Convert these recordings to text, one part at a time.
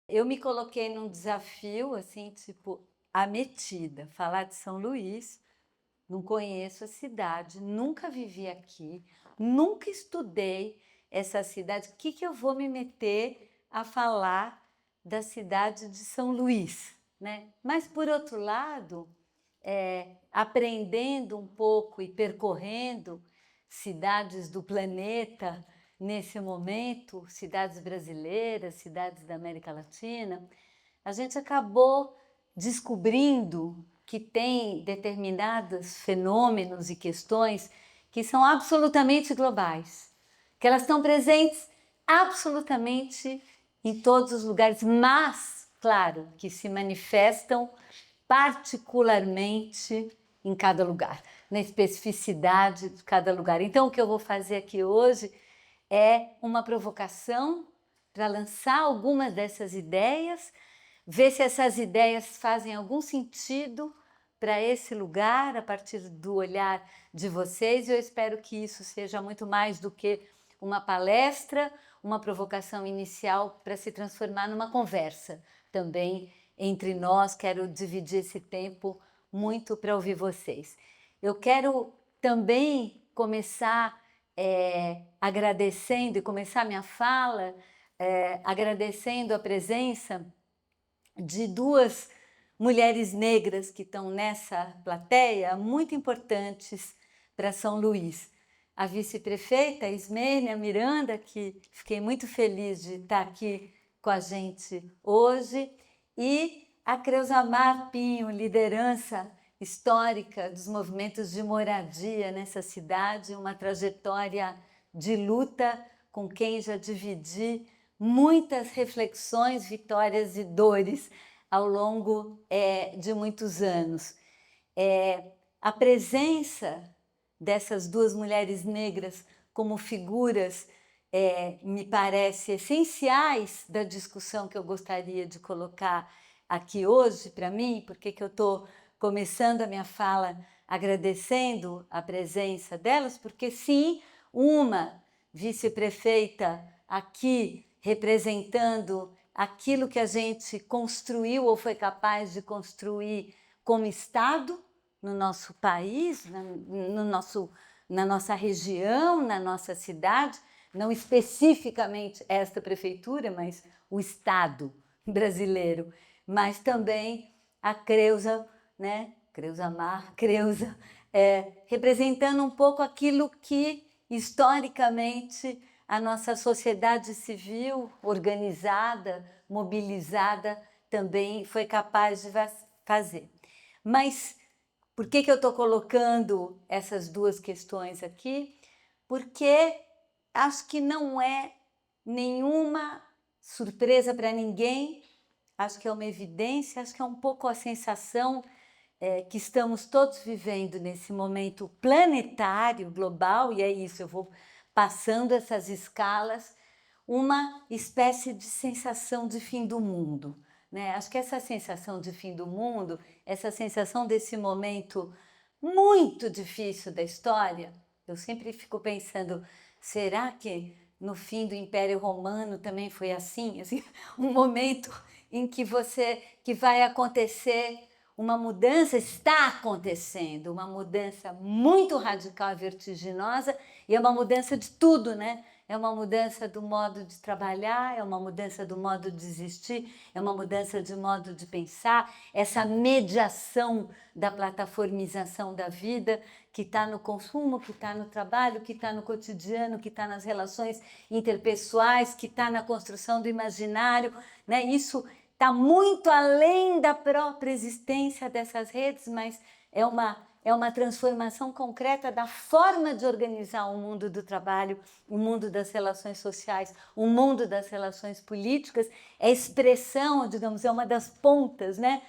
Eu me coloquei num desafio, assim, tipo, a metida, falar de São Luís, não conheço a cidade, nunca vivi aqui, nunca estudei essa cidade. O que que eu vou me meter a falar da cidade de São Luís, né? Mas, por outro lado, aprendendo um pouco e percorrendo cidades do planeta nesse momento, cidades brasileiras, cidades da América Latina, a gente acabou descobrindo que tem determinados fenômenos e questões que são absolutamente globais, que elas estão presentes absolutamente em todos os lugares, mas, claro, que se manifestam particularmente em cada lugar, na especificidade de cada lugar. Então, o que eu vou fazer aqui hoje é uma provocação para lançar algumas dessas ideias, ver se essas ideias fazem algum sentido para esse lugar a partir do olhar de vocês. Eu espero que isso seja muito mais do que uma palestra, uma provocação inicial para se transformar numa conversa também entre nós. Quero dividir esse tempo muito para ouvir vocês. Eu quero também começar agradecendo e começar minha fala agradecendo a presença de duas mulheres negras que estão nessa plateia, muito importantes para São Luís. A vice-prefeita Ismênia Miranda, que fiquei muito feliz de estar aqui com a gente hoje, e a Creusamar Pinho, liderança histórica dos movimentos de moradia nessa cidade, uma trajetória de luta com quem já dividi muitas reflexões, vitórias e dores ao longo de muitos anos. A presença dessas duas mulheres negras como figuras me parece essenciais da discussão que eu gostaria de colocar aqui hoje para mim, porque que eu estou começando a minha fala agradecendo a presença delas, porque sim, uma vice-prefeita aqui representando aquilo que a gente construiu ou foi capaz de construir como Estado no nosso país, na nossa região, na nossa cidade, não especificamente esta prefeitura, mas o Estado brasileiro, mas também a Creuza, né? Creuza, representando um pouco aquilo que historicamente a nossa sociedade civil organizada, mobilizada, também foi capaz de fazer. Mas por que eu estou colocando essas duas questões aqui? Porque acho que não é nenhuma surpresa para ninguém, acho que é uma evidência, acho que é um pouco a sensação que estamos todos vivendo nesse momento planetário, global, e é isso, eu vou passando essas escalas, uma espécie de sensação de fim do mundo, né? Acho que essa sensação de fim do mundo, essa sensação desse momento muito difícil da história, eu sempre fico pensando, será que no fim do Império Romano também foi assim? Assim, um momento em que vai acontecer uma mudança, está acontecendo, uma mudança muito radical e vertiginosa, e é uma mudança de tudo, né? É uma mudança do modo de trabalhar, é uma mudança do modo de existir, é uma mudança de modo de pensar, essa mediação da plataformização da vida que está no consumo, que está no trabalho, que está no cotidiano, que está nas relações interpessoais, que está na construção do imaginário, né? Isso está muito além da própria existência dessas redes, mas é uma transformação concreta da forma de organizar o mundo do trabalho, o mundo das relações sociais, o mundo das relações políticas. É expressão, digamos, é uma das pontas, né,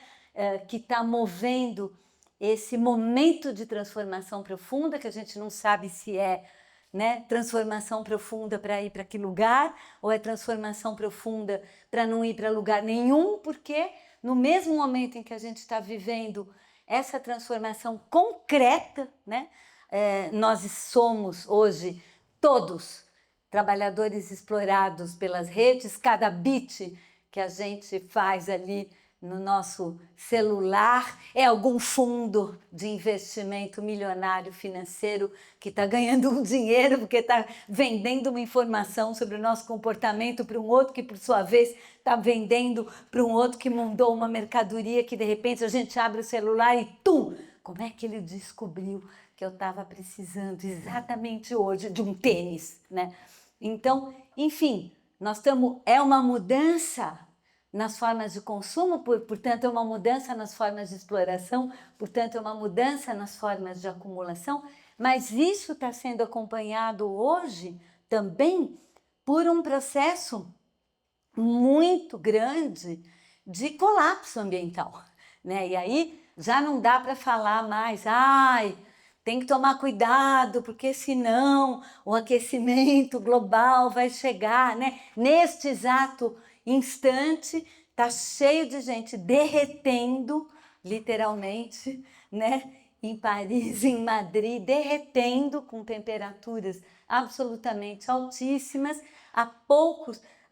que está movendo esse momento de transformação profunda, que a gente não sabe se é, né, transformação profunda para ir para que lugar, ou é transformação profunda para não ir para lugar nenhum, porque no mesmo momento em que a gente está vivendo essa transformação concreta, né, nós somos hoje todos trabalhadores explorados pelas redes, cada bit que a gente faz ali no nosso celular, é algum fundo de investimento milionário financeiro que está ganhando um dinheiro porque está vendendo uma informação sobre o nosso comportamento para um outro que, por sua vez, está vendendo para um outro que mandou uma mercadoria que, de repente, a gente abre o celular e tum! Como é que ele descobriu que eu estava precisando exatamente hoje de um tênis, né? Então, enfim, é uma mudança nas formas de consumo, portanto, é uma mudança nas formas de exploração, portanto, é uma mudança nas formas de acumulação, mas isso está sendo acompanhado hoje também por um processo muito grande de colapso ambiental, né? E aí já não dá para falar mais, tem que tomar cuidado, porque senão o aquecimento global vai chegar, né? Neste exato instante, está cheio de gente derretendo, literalmente, né? Em Paris, em Madrid, derretendo com temperaturas absolutamente altíssimas. Há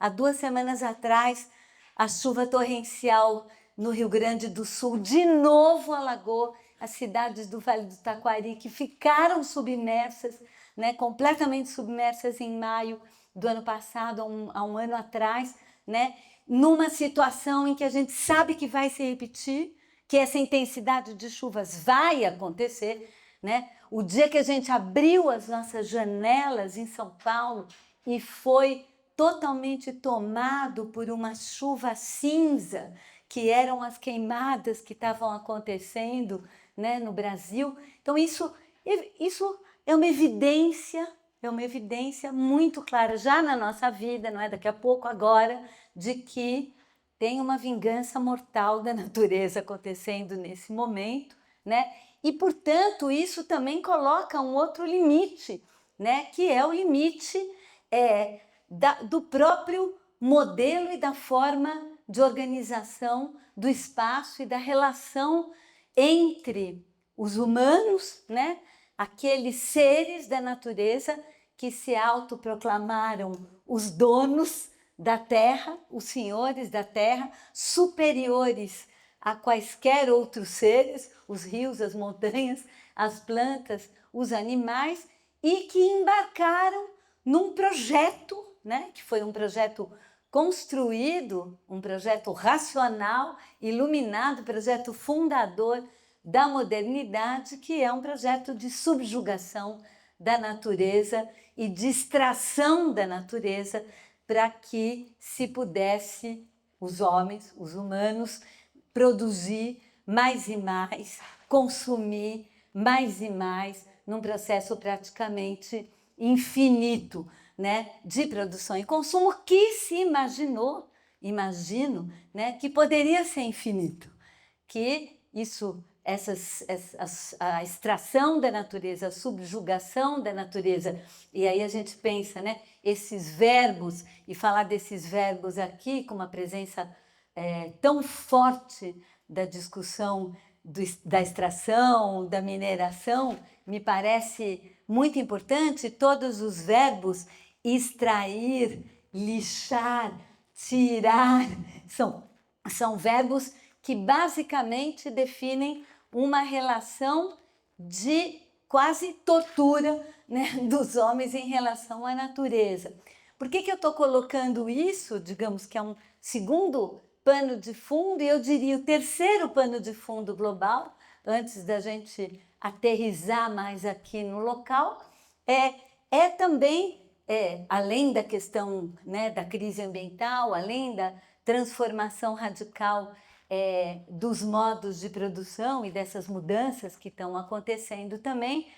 2 semanas atrás, a chuva torrencial no Rio Grande do Sul de novo alagou as cidades do Vale do Taquari, que ficaram submersas, né, completamente submersas em maio do ano passado, há um ano atrás, né, numa situação em que a gente sabe que vai se repetir, que essa intensidade de chuvas vai acontecer, né? O dia que a gente abriu as nossas janelas em São Paulo e foi totalmente tomado por uma chuva cinza, que eram as queimadas que estavam acontecendo, né, no Brasil. Então, isso é uma evidência muito clara, já na nossa vida, não é? Daqui a pouco, agora, de que tem uma vingança mortal da natureza acontecendo nesse momento, né? E, portanto, isso também coloca um outro limite, né? Que é o limite do próprio modelo e da forma de organização do espaço e da relação entre os humanos, né? Aqueles seres da natureza que se autoproclamaram os donos da terra, os senhores da terra, superiores a quaisquer outros seres, os rios, as montanhas, as plantas, os animais, e que embarcaram num projeto, né, que foi um projeto construído, um projeto racional, iluminado, projeto fundador da modernidade, que é um projeto de subjugação da natureza e de extração da natureza para que se pudesse, os homens, os humanos, produzir mais e mais, consumir mais e mais, num processo praticamente infinito, né, de produção e consumo que se imagino, né, que poderia ser infinito, que a extração da natureza, a subjugação da natureza, e aí a gente pensa, né, esses verbos, e falar desses verbos aqui com uma presença tão forte da discussão da extração, da mineração, me parece muito importante. Todos os verbos extrair, lixar, tirar, são verbos que basicamente definem uma relação de quase tortura, né, dos homens em relação à natureza. Por que eu estou colocando isso, digamos que é um segundo pano de fundo, e eu diria o terceiro pano de fundo global, antes da gente aterrissar mais aqui no local, também, além da questão, né, da crise ambiental, além da transformação radical dos modos de produção e dessas mudanças que estão acontecendo também,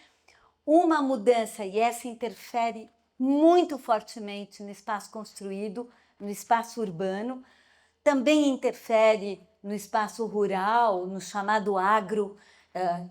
uma mudança, e essa interfere muito fortemente no espaço construído, no espaço urbano, também interfere no espaço rural, no chamado agro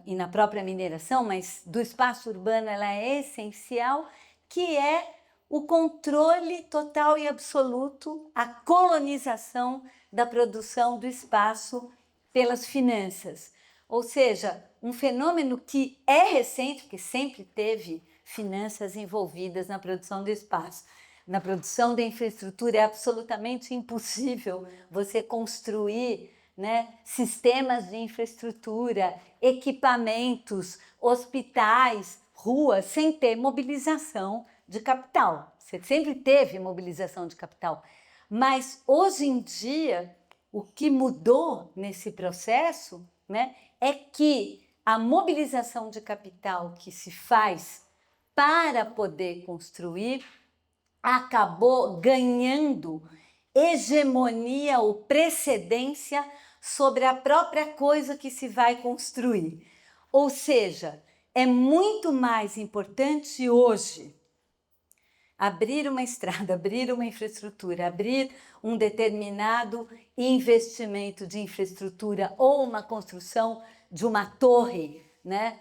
e na própria mineração, mas do espaço urbano ela é essencial, que é o controle total e absoluto, a colonização da produção do espaço pelas finanças. Ou seja, um fenômeno que é recente, porque sempre teve finanças envolvidas na produção do espaço, na produção da infraestrutura, é absolutamente impossível você construir, né, sistemas de infraestrutura, equipamentos, hospitais, ruas, sem ter mobilização de capital. Você sempre teve mobilização de capital. Mas, hoje em dia, o que mudou nesse processo, né, é que a mobilização de capital que se faz para poder construir acabou ganhando hegemonia ou precedência sobre a própria coisa que se vai construir. Ou seja, é muito mais importante hoje abrir uma estrada, abrir uma infraestrutura, abrir um determinado investimento de infraestrutura ou uma construção de uma torre, né,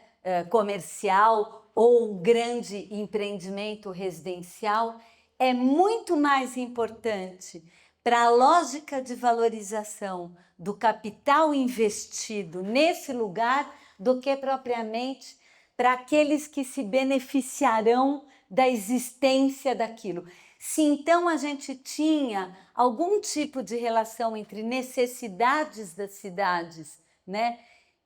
comercial ou um grande empreendimento residencial, é muito mais importante para a lógica de valorização do capital investido nesse lugar do que propriamente para aqueles que se beneficiarão da existência daquilo. Se então a gente tinha algum tipo de relação entre necessidades das cidades, né,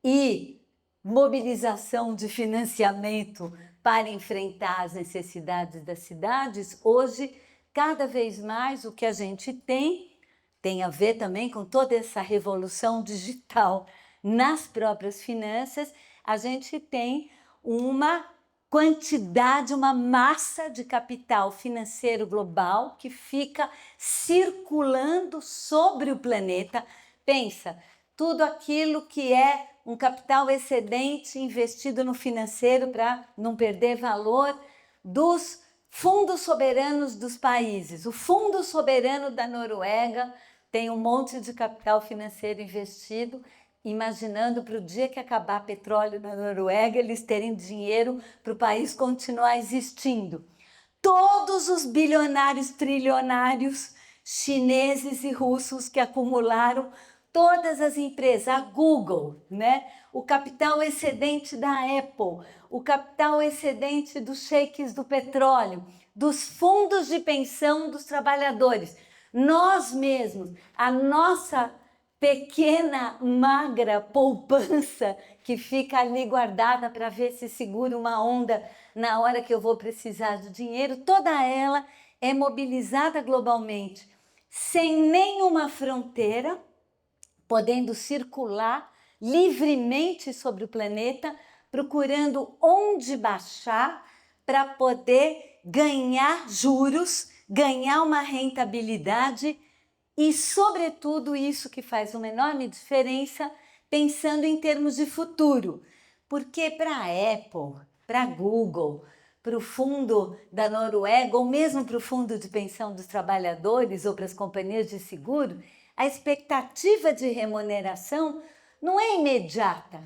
e mobilização de financiamento para enfrentar as necessidades das cidades, hoje, cada vez mais, o que a gente tem a ver também com toda essa revolução digital nas próprias finanças, a gente tem uma quantidade, uma massa de capital financeiro global que fica circulando sobre o planeta. Pensa, tudo aquilo que é um capital excedente investido no financeiro para não perder valor dos fundos soberanos dos países. O Fundo Soberano da Noruega tem um monte de capital financeiro investido, imaginando para o dia que acabar petróleo na Noruega, eles terem dinheiro para o país continuar existindo. Todos os bilionários, trilionários chineses e russos que acumularam todas as empresas, a Google, né? O capital excedente da Apple, o capital excedente dos sheiks do petróleo, dos fundos de pensão dos trabalhadores. Nós mesmos, a nossa pequena, magra poupança que fica ali guardada para ver se segura uma onda na hora que eu vou precisar de dinheiro, toda ela é mobilizada globalmente, sem nenhuma fronteira, podendo circular livremente sobre o planeta, procurando onde baixar para poder ganhar juros, ganhar uma rentabilidade e, sobretudo, isso que faz uma enorme diferença, pensando em termos de futuro. Porque para a Apple, para a Google, para o fundo da Noruega, ou mesmo para o fundo de pensão dos trabalhadores ou para as companhias de seguro, a expectativa de remuneração não é imediata,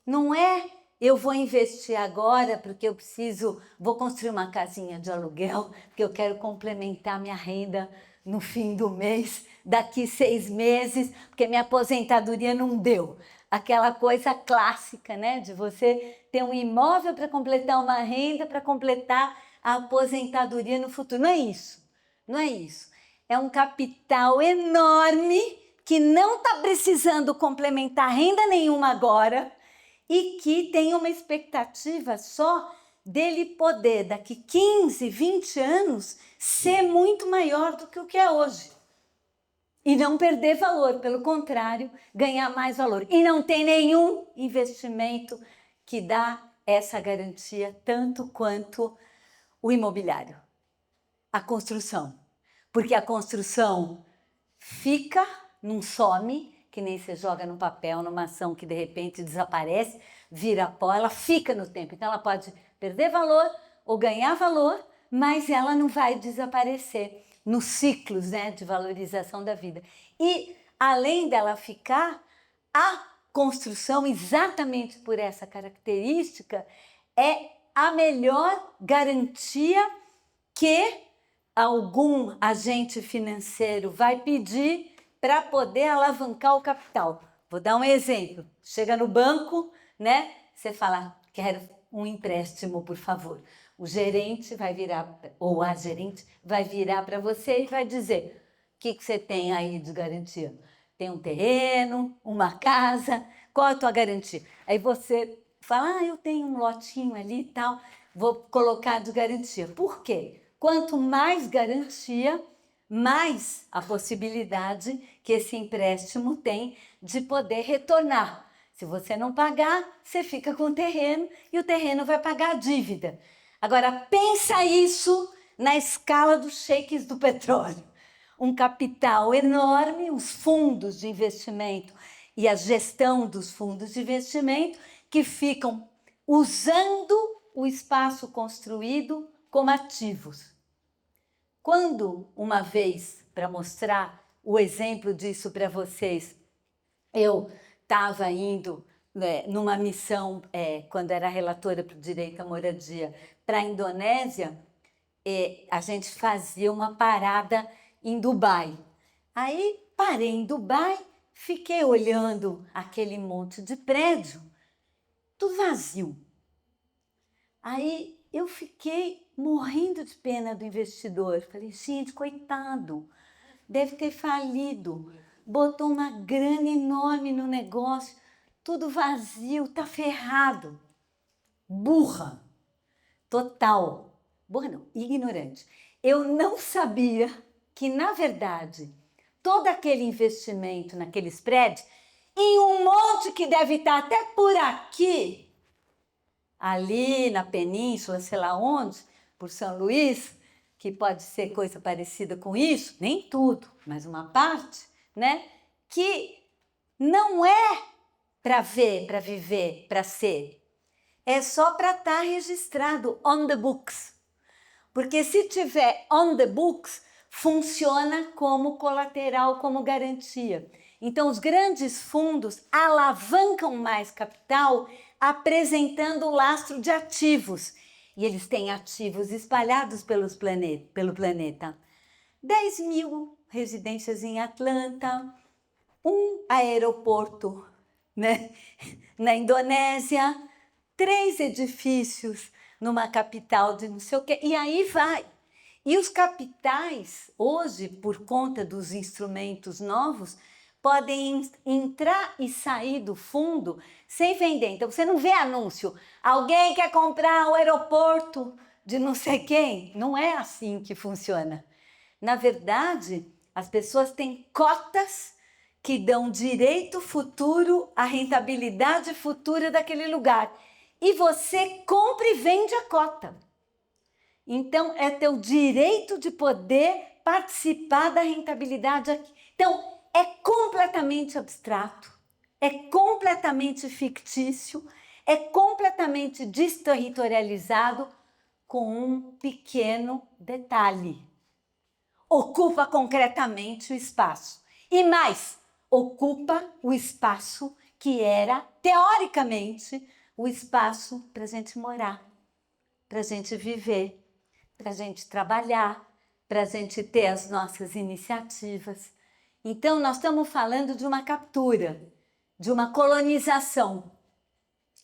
não é eu vou investir agora porque eu vou construir uma casinha de aluguel, porque eu quero complementar minha renda no fim do mês, daqui 6 meses, porque minha aposentadoria não deu. Aquela coisa clássica, né, de você ter um imóvel para completar uma renda, para completar a aposentadoria no futuro. Não é isso, não é isso. É um capital enorme que não está precisando complementar renda nenhuma agora e que tem uma expectativa só dele poder, daqui 15, 20 anos, ser muito maior do que o que é hoje. E não perder valor, pelo contrário, ganhar mais valor. E não tem nenhum investimento que dá essa garantia tanto quanto o imobiliário, a construção. Porque a construção fica, não some, que nem você joga no papel, numa ação que de repente desaparece, vira pó, ela fica no tempo. Então ela pode perder valor ou ganhar valor, mas ela não vai desaparecer nos ciclos, né, de valorização da vida. E além dela ficar, a construção, exatamente por essa característica, é a melhor garantia que algum agente financeiro vai pedir para poder alavancar o capital. Vou dar um exemplo. Chega no banco, né? Você fala, quero um empréstimo, por favor. O gerente vai virar, ou a gerente vai virar para você e vai dizer: o que você tem aí de garantia? Tem um terreno, uma casa, qual é a tua garantia? Aí você fala: eu tenho um lotinho ali e tal, vou colocar de garantia. Por quê? Quanto mais garantia, mais a possibilidade que esse empréstimo tem de poder retornar. Se você não pagar, você fica com o terreno e o terreno vai pagar a dívida. Agora, pensa isso na escala dos sheiks do petróleo. Um capital enorme, os fundos de investimento e a gestão dos fundos de investimento que ficam usando o espaço construído como ativos. Quando, uma vez, para mostrar o exemplo disso para vocês, eu estava indo numa missão, quando era relatora para o direito à moradia, para a Indonésia, a gente fazia uma parada em Dubai. Aí parei em Dubai, fiquei olhando aquele monte de prédio, tudo vazio. Aí eu fiquei morrendo de pena do investidor. Falei: gente, coitado, deve ter falido. Botou uma grana enorme no negócio, tudo vazio, tá ferrado. Burra, total. Burra não, ignorante. Eu não sabia que, na verdade, todo aquele investimento naqueles prédios, em um monte que deve estar até por aqui, ali na península, sei lá onde, por São Luís, que pode ser coisa parecida com isso, nem tudo, mas uma parte, né? Que não é para ver, para viver, para ser. É só para estar registrado on the books. Porque se tiver on the books, funciona como colateral, como garantia. Então, os grandes fundos alavancam mais capital apresentando o lastro de ativos. E eles têm ativos espalhados pelo planeta. 10 mil residências em Atlanta, um aeroporto, né, na Indonésia, 3 edifícios numa capital de não sei o quê, e aí vai. E os capitais, hoje, por conta dos instrumentos novos, podem entrar e sair do fundo sem vender. Então, você não vê anúncio: alguém quer comprar o aeroporto de não sei quem. Não é assim que funciona. Na verdade, as pessoas têm cotas que dão direito futuro à rentabilidade futura daquele lugar. E você compra e vende a cota. Então, é teu direito de poder participar da rentabilidade aqui. Então, é completamente abstrato, é completamente fictício, é completamente desterritorializado, com um pequeno detalhe: ocupa concretamente o espaço. E mais, ocupa o espaço que era, teoricamente, o espaço para a gente morar, para a gente viver, para a gente trabalhar, para a gente ter as nossas iniciativas. Então, nós estamos falando de uma captura, de uma colonização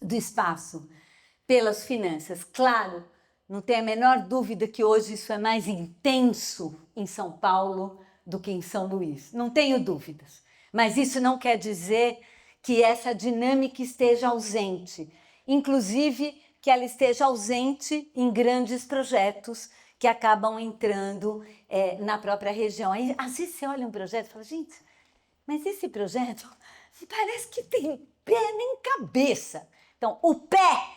do espaço pelas finanças. Claro, não tem a menor dúvida que hoje isso é mais intenso em São Paulo do que em São Luís. Não tenho dúvidas. Mas isso não quer dizer que essa dinâmica esteja ausente. Inclusive, que ela esteja ausente em grandes projetos que acabam entrando na própria região. Aí, às vezes você olha um projeto e fala: gente, mas esse projeto parece que tem pé nem cabeça. Então, o pé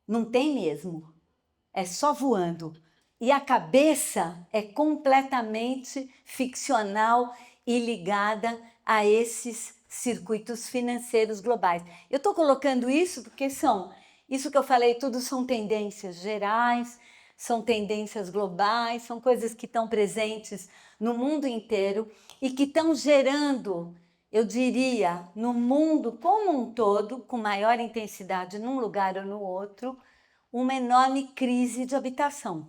não tem mesmo, é só voando. E a cabeça é completamente ficcional e ligada a esses circuitos financeiros globais. Eu estou colocando isso porque isso que eu falei, tudo são tendências gerais, são tendências globais, são coisas que estão presentes no mundo inteiro e que estão gerando, eu diria, no mundo como um todo, com maior intensidade num lugar ou no outro, uma enorme crise de habitação.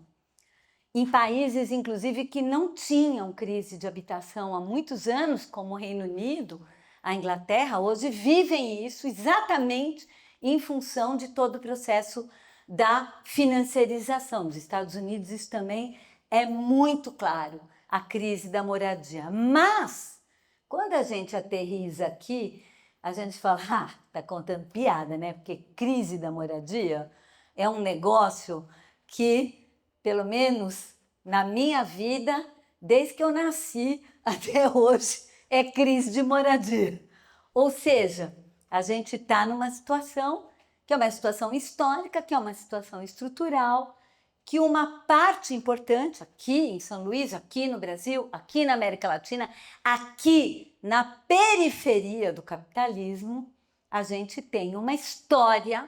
Em países, inclusive, que não tinham crise de habitação há muitos anos, como o Reino Unido, a Inglaterra, hoje vivem isso exatamente em função de todo o processo da financiarização. Nos Estados Unidos isso também é muito claro, a crise da moradia. Mas, quando a gente aterriza aqui, a gente fala, tá contando piada, né? Porque crise da moradia é um negócio que, pelo menos na minha vida, desde que eu nasci até hoje, é crise de moradia. Ou seja, a gente está numa situação que é uma situação histórica, que é uma situação estrutural, que uma parte importante aqui em São Luís, aqui no Brasil, aqui na América Latina, aqui na periferia do capitalismo, a gente tem uma história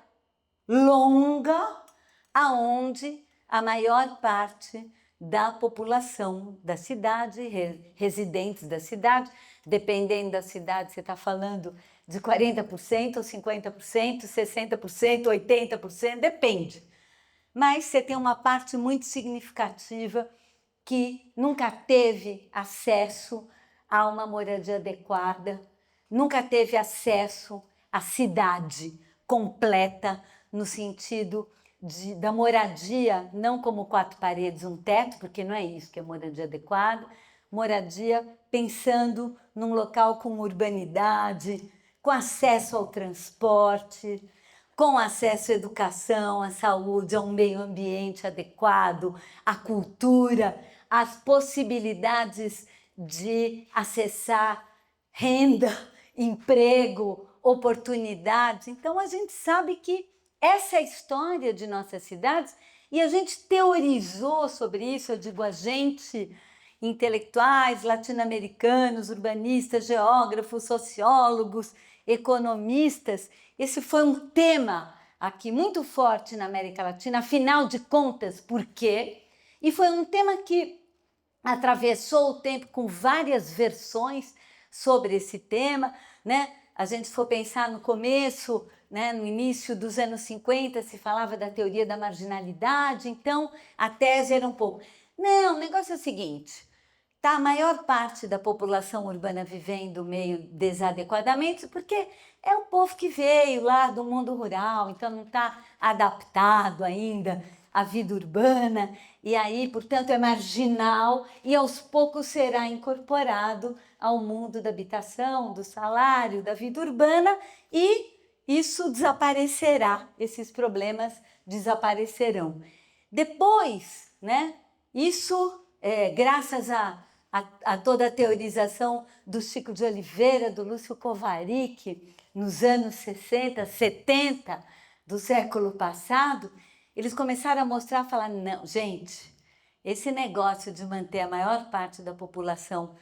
longa aonde a maior parte da população da cidade, residentes da cidade, dependendo da cidade, você está falando de 40%, ou 50%, 60%, 80%, depende. Mas você tem uma parte muito significativa que nunca teve acesso a uma moradia adequada, nunca teve acesso à cidade completa, no sentido da moradia, não como quatro paredes, um teto, porque não é isso que é moradia adequada, moradia pensando num local com urbanidade, com acesso ao transporte, com acesso à educação, à saúde, a um meio ambiente adequado, à cultura, às possibilidades de acessar renda, emprego, oportunidades. Então, a gente sabe que essa é a história de nossas cidades e a gente teorizou sobre isso, eu digo a gente, intelectuais, latino-americanos, urbanistas, geógrafos, sociólogos, economistas. Esse foi um tema aqui muito forte na América Latina, afinal de contas, por quê? E foi um tema que atravessou o tempo com várias versões sobre esse tema, né? A gente for pensar no começo, né, no início dos anos 50, se falava da teoria da marginalidade, então a tese era um pouco, não, o negócio é o seguinte, tá a maior parte da população urbana vivendo meio desadequadamente, porque é o povo que veio lá do mundo rural, então não está adaptado ainda à vida urbana, e aí, portanto, é marginal e aos poucos será incorporado ao mundo da habitação, do salário, da vida urbana, e isso desaparecerá, esses problemas desaparecerão. Depois, né, isso, graças a toda a teorização do Chico de Oliveira, do Lúcio Kovarik, nos anos 60, 70 do século passado, eles começaram a mostrar, falar, não, gente, esse negócio de manter a maior parte da população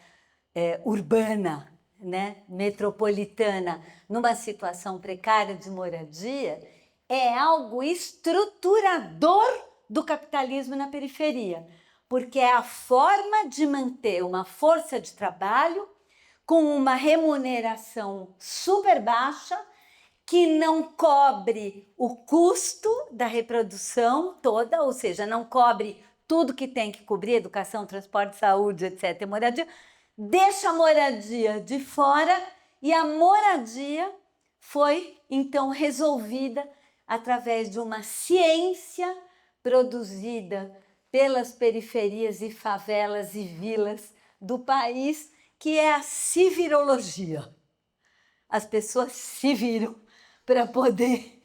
urbana, né, metropolitana, numa situação precária de moradia, é algo estruturador do capitalismo na periferia, porque é a forma de manter uma força de trabalho com uma remuneração super baixa, que não cobre o custo da reprodução toda, ou seja, não cobre tudo que tem que cobrir, educação, transporte, saúde, etc., moradia, deixa a moradia de fora e a moradia foi, então, resolvida através de uma ciência produzida pelas periferias e favelas e vilas do país, que é a civirologia. As pessoas se viram para poder,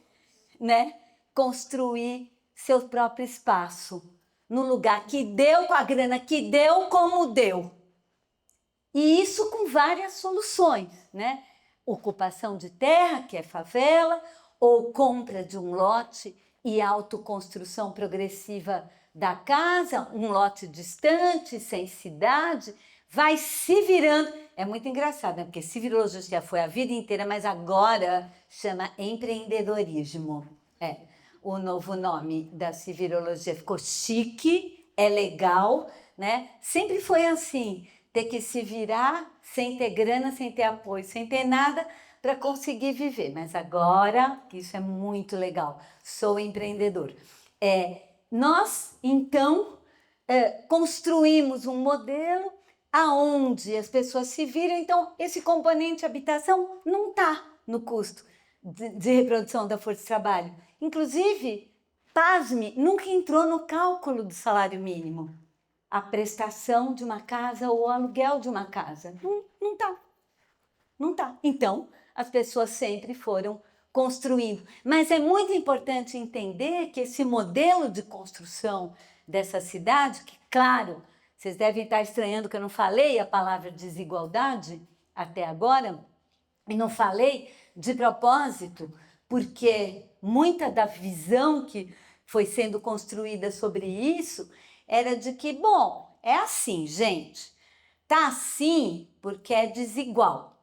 né, construir seu próprio espaço no lugar que deu, com a grana que deu, como deu. E isso com várias soluções, né? Ocupação de terra, que é favela, ou compra de um lote e autoconstrução progressiva da casa, um lote distante, sem cidade, vai se virando. É muito engraçado, né? Porque civilologia foi a vida inteira, mas agora chama empreendedorismo. É o novo nome da civilologia. Ficou chique, é legal, né? Sempre foi assim, ter que se virar sem ter grana, sem ter apoio, sem ter nada para conseguir viver. Mas agora, isso é muito legal, sou empreendedor. Nós, então, construímos um modelo aonde as pessoas se viram, então esse componente habitação não está no custo de reprodução da força de trabalho. Inclusive, pasme, nunca entrou no cálculo do salário mínimo a prestação de uma casa ou o aluguel de uma casa. Não tá. Não tá. Então, as pessoas sempre foram construindo. Mas é muito importante entender que esse modelo de construção dessa cidade, que, claro, vocês devem estar estranhando que eu não falei a palavra desigualdade até agora, e não falei de propósito, porque muita da visão que foi sendo construída sobre isso era de que, bom, é assim, gente, tá assim porque é desigual.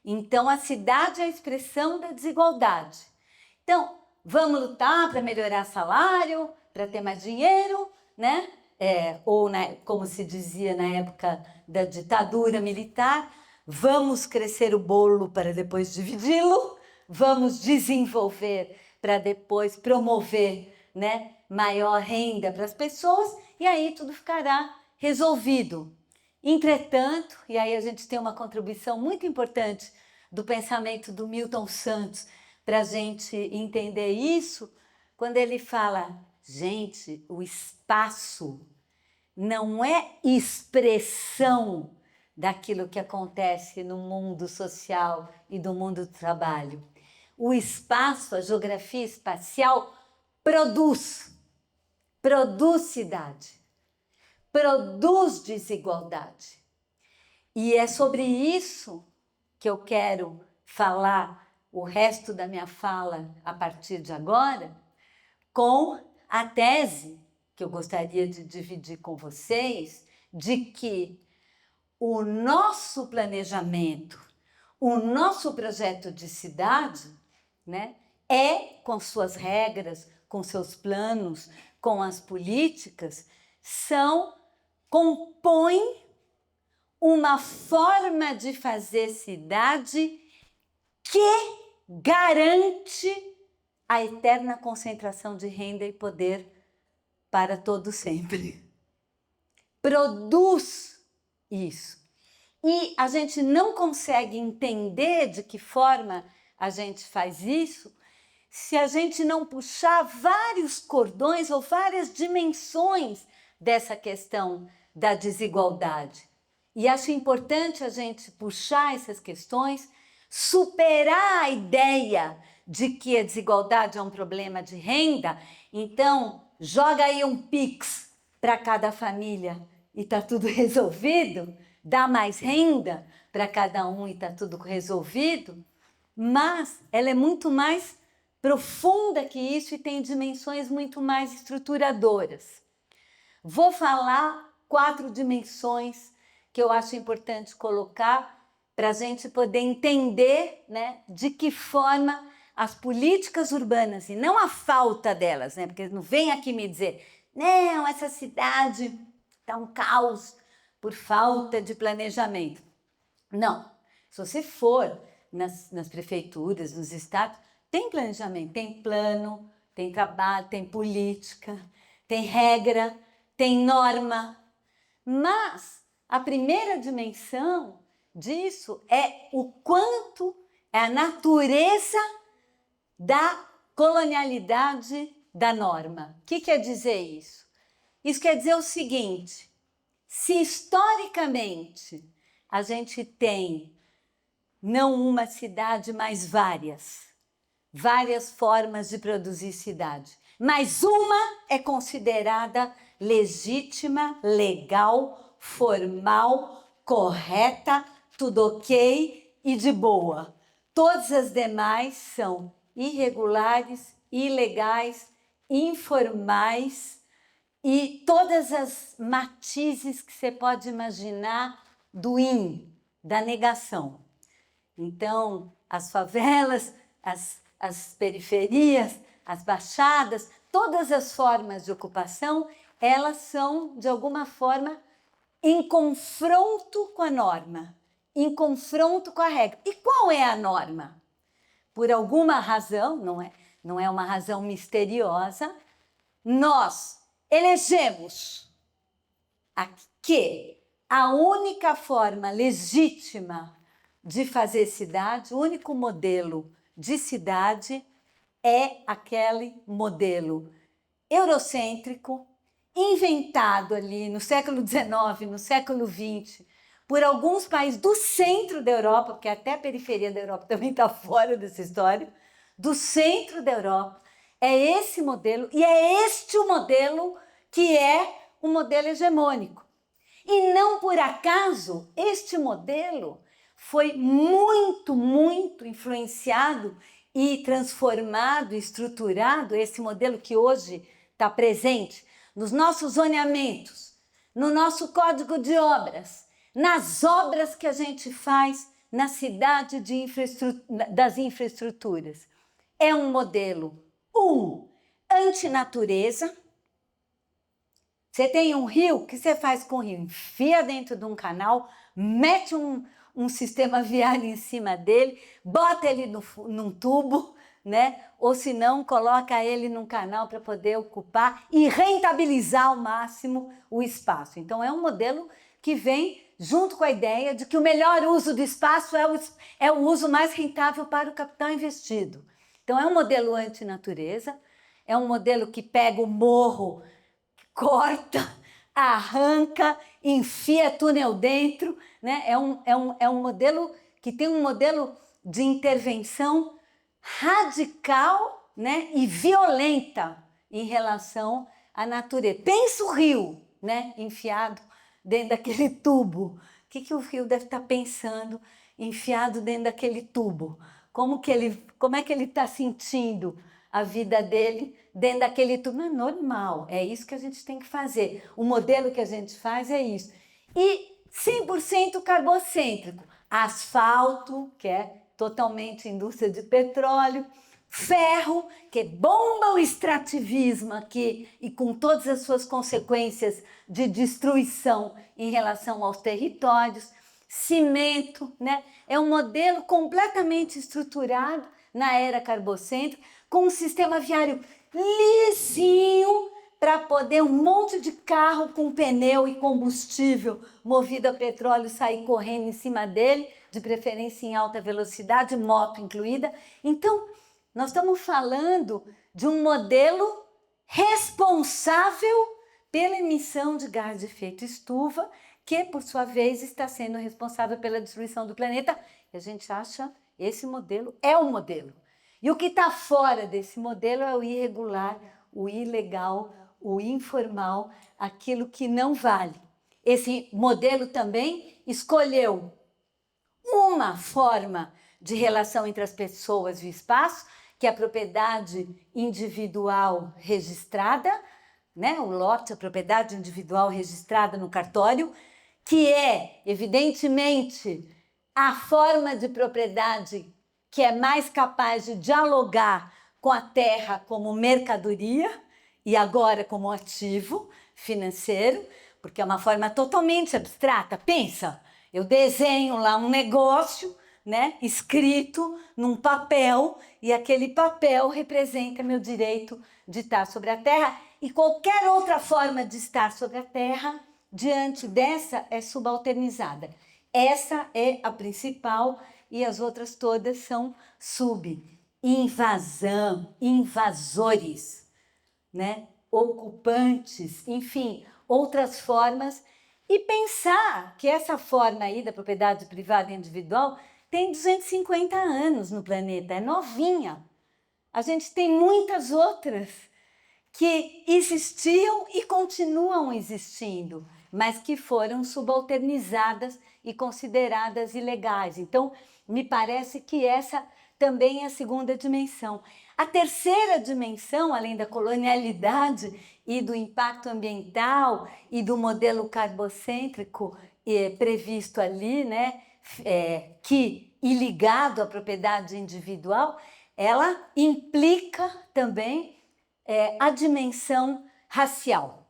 Então, a cidade é a expressão da desigualdade. Então, vamos lutar para melhorar salário, para ter mais dinheiro, né? Ou, como se dizia na época da ditadura militar, vamos crescer o bolo para depois dividi-lo, vamos desenvolver para depois promover, né, maior renda para as pessoas, e aí tudo ficará resolvido. Entretanto, e aí a gente tem uma contribuição muito importante do pensamento do Milton Santos para a gente entender isso, quando ele fala, gente, o espaço não é expressão daquilo que acontece no mundo social e do mundo do trabalho. O espaço, a geografia espacial, produz cidade, produz desigualdade. E é sobre isso que eu quero falar o resto da minha fala a partir de agora, com a tese que eu gostaria de dividir com vocês, de que o nosso planejamento, o nosso projeto de cidade, né, com suas regras, com seus planos, com as políticas, compõem uma forma de fazer cidade que garante a eterna concentração de renda e poder para todo sempre. Produz isso. E a gente não consegue entender de que forma a gente faz isso se a gente não puxar vários cordões ou várias dimensões dessa questão da desigualdade. E acho importante a gente puxar essas questões, superar a ideia de que a desigualdade é um problema de renda, então joga aí um Pix para cada família e está tudo resolvido, dá mais renda para cada um e está tudo resolvido, mas ela é muito mais profunda que isso e tem dimensões muito mais estruturadoras. Vou falar 4 dimensões que eu acho importante colocar para a gente poder entender, né, de que forma as políticas urbanas, e não a falta delas, né, porque não vem aqui me dizer, não, essa cidade está um caos por falta de planejamento. Não, se você for nas prefeituras, nos estados, tem planejamento, tem plano, tem trabalho, tem política, tem regra, tem norma, mas a primeira dimensão disso é o quanto é a natureza da colonialidade da norma. O que quer dizer isso? Isso quer dizer o seguinte, se historicamente a gente tem não uma cidade, mas várias formas de produzir cidade, mas uma é considerada legítima, legal, formal, correta, tudo ok e de boa. Todas as demais são irregulares, ilegais, informais e todas as matizes que você pode imaginar do da negação. Então, as favelas, as periferias, as baixadas, todas as formas de ocupação, elas são, de alguma forma, em confronto com a norma, em confronto com a regra. E qual é a norma? Por alguma razão, não é uma razão misteriosa, nós elegemos que a única forma legítima de fazer cidade, o único modelo de cidade é aquele modelo eurocêntrico, inventado ali no século XIX, no século XX, por alguns países do centro da Europa, porque até a periferia da Europa também está fora dessa história, do centro da Europa. É esse modelo, e é este o modelo que é um modelo hegemônico. E não por acaso, este modelo foi muito, muito influenciado e transformado, estruturado, esse modelo que hoje está presente nos nossos zoneamentos, no nosso código de obras, nas obras que a gente faz na cidade das infraestruturas. É um modelo, antinatureza. Você tem um rio, o que você faz com o rio? Enfia dentro de um canal, mete um sistema viário em cima dele, bota ele num tubo, né? Ou se não, coloca ele num canal para poder ocupar e rentabilizar ao máximo o espaço. Então é um modelo que vem junto com a ideia de que o melhor uso do espaço é o uso mais rentável para o capital investido. Então é um modelo antinatureza, é um modelo que pega o morro, corta, arranca, enfia túnel dentro, né? É um modelo que tem um modelo de intervenção radical, né? E violenta em relação à natureza. Pensa o rio, né? Enfiado dentro daquele tubo. O que o rio deve estar pensando enfiado dentro daquele tubo? Como é que ele está sentindo a vida dele dentro daquele tubo? Não é normal, é isso que a gente tem que fazer. O modelo que a gente faz é isso. E 100% carbocêntrico. Asfalto, que é totalmente indústria de petróleo, ferro, que bomba o extrativismo aqui e com todas as suas consequências de destruição em relação aos territórios, cimento, né? É um modelo completamente estruturado na era carbocêntrica, com um sistema viário lisinho para poder um monte de carro com pneu e combustível movido a petróleo sair correndo em cima dele, de preferência em alta velocidade, moto incluída. Então, nós estamos falando de um modelo responsável pela emissão de gás de efeito estufa, que, por sua vez, está sendo responsável pela destruição do planeta. E a gente acha esse modelo é o modelo. E o que está fora desse modelo é o irregular, o ilegal, o informal, aquilo que não vale. Esse modelo também escolheu uma forma de relação entre as pessoas e o espaço, que é a propriedade individual registrada, né? O lote, a propriedade individual registrada no cartório, que é, evidentemente, a forma de propriedade que é mais capaz de dialogar com a terra como mercadoria e agora como ativo financeiro, porque é uma forma totalmente abstrata. Pensa, eu desenho lá um negócio, né, escrito num papel, e aquele papel representa meu direito de estar sobre a terra, e qualquer outra forma de estar sobre a terra, diante dessa, é subalternizada. Essa é a principal, e as outras todas são invasão, invasores, né, ocupantes, enfim, outras formas. E pensar que essa forma aí da propriedade privada individual tem 250 anos no planeta, é novinha. A gente tem muitas outras que existiam e continuam existindo, mas que foram subalternizadas e consideradas ilegais. Então, me parece que essa também é a segunda dimensão. A terceira dimensão, além da colonialidade e do impacto ambiental e do modelo carbocêntrico previsto ali, né, e ligado à propriedade individual, ela implica também a dimensão racial.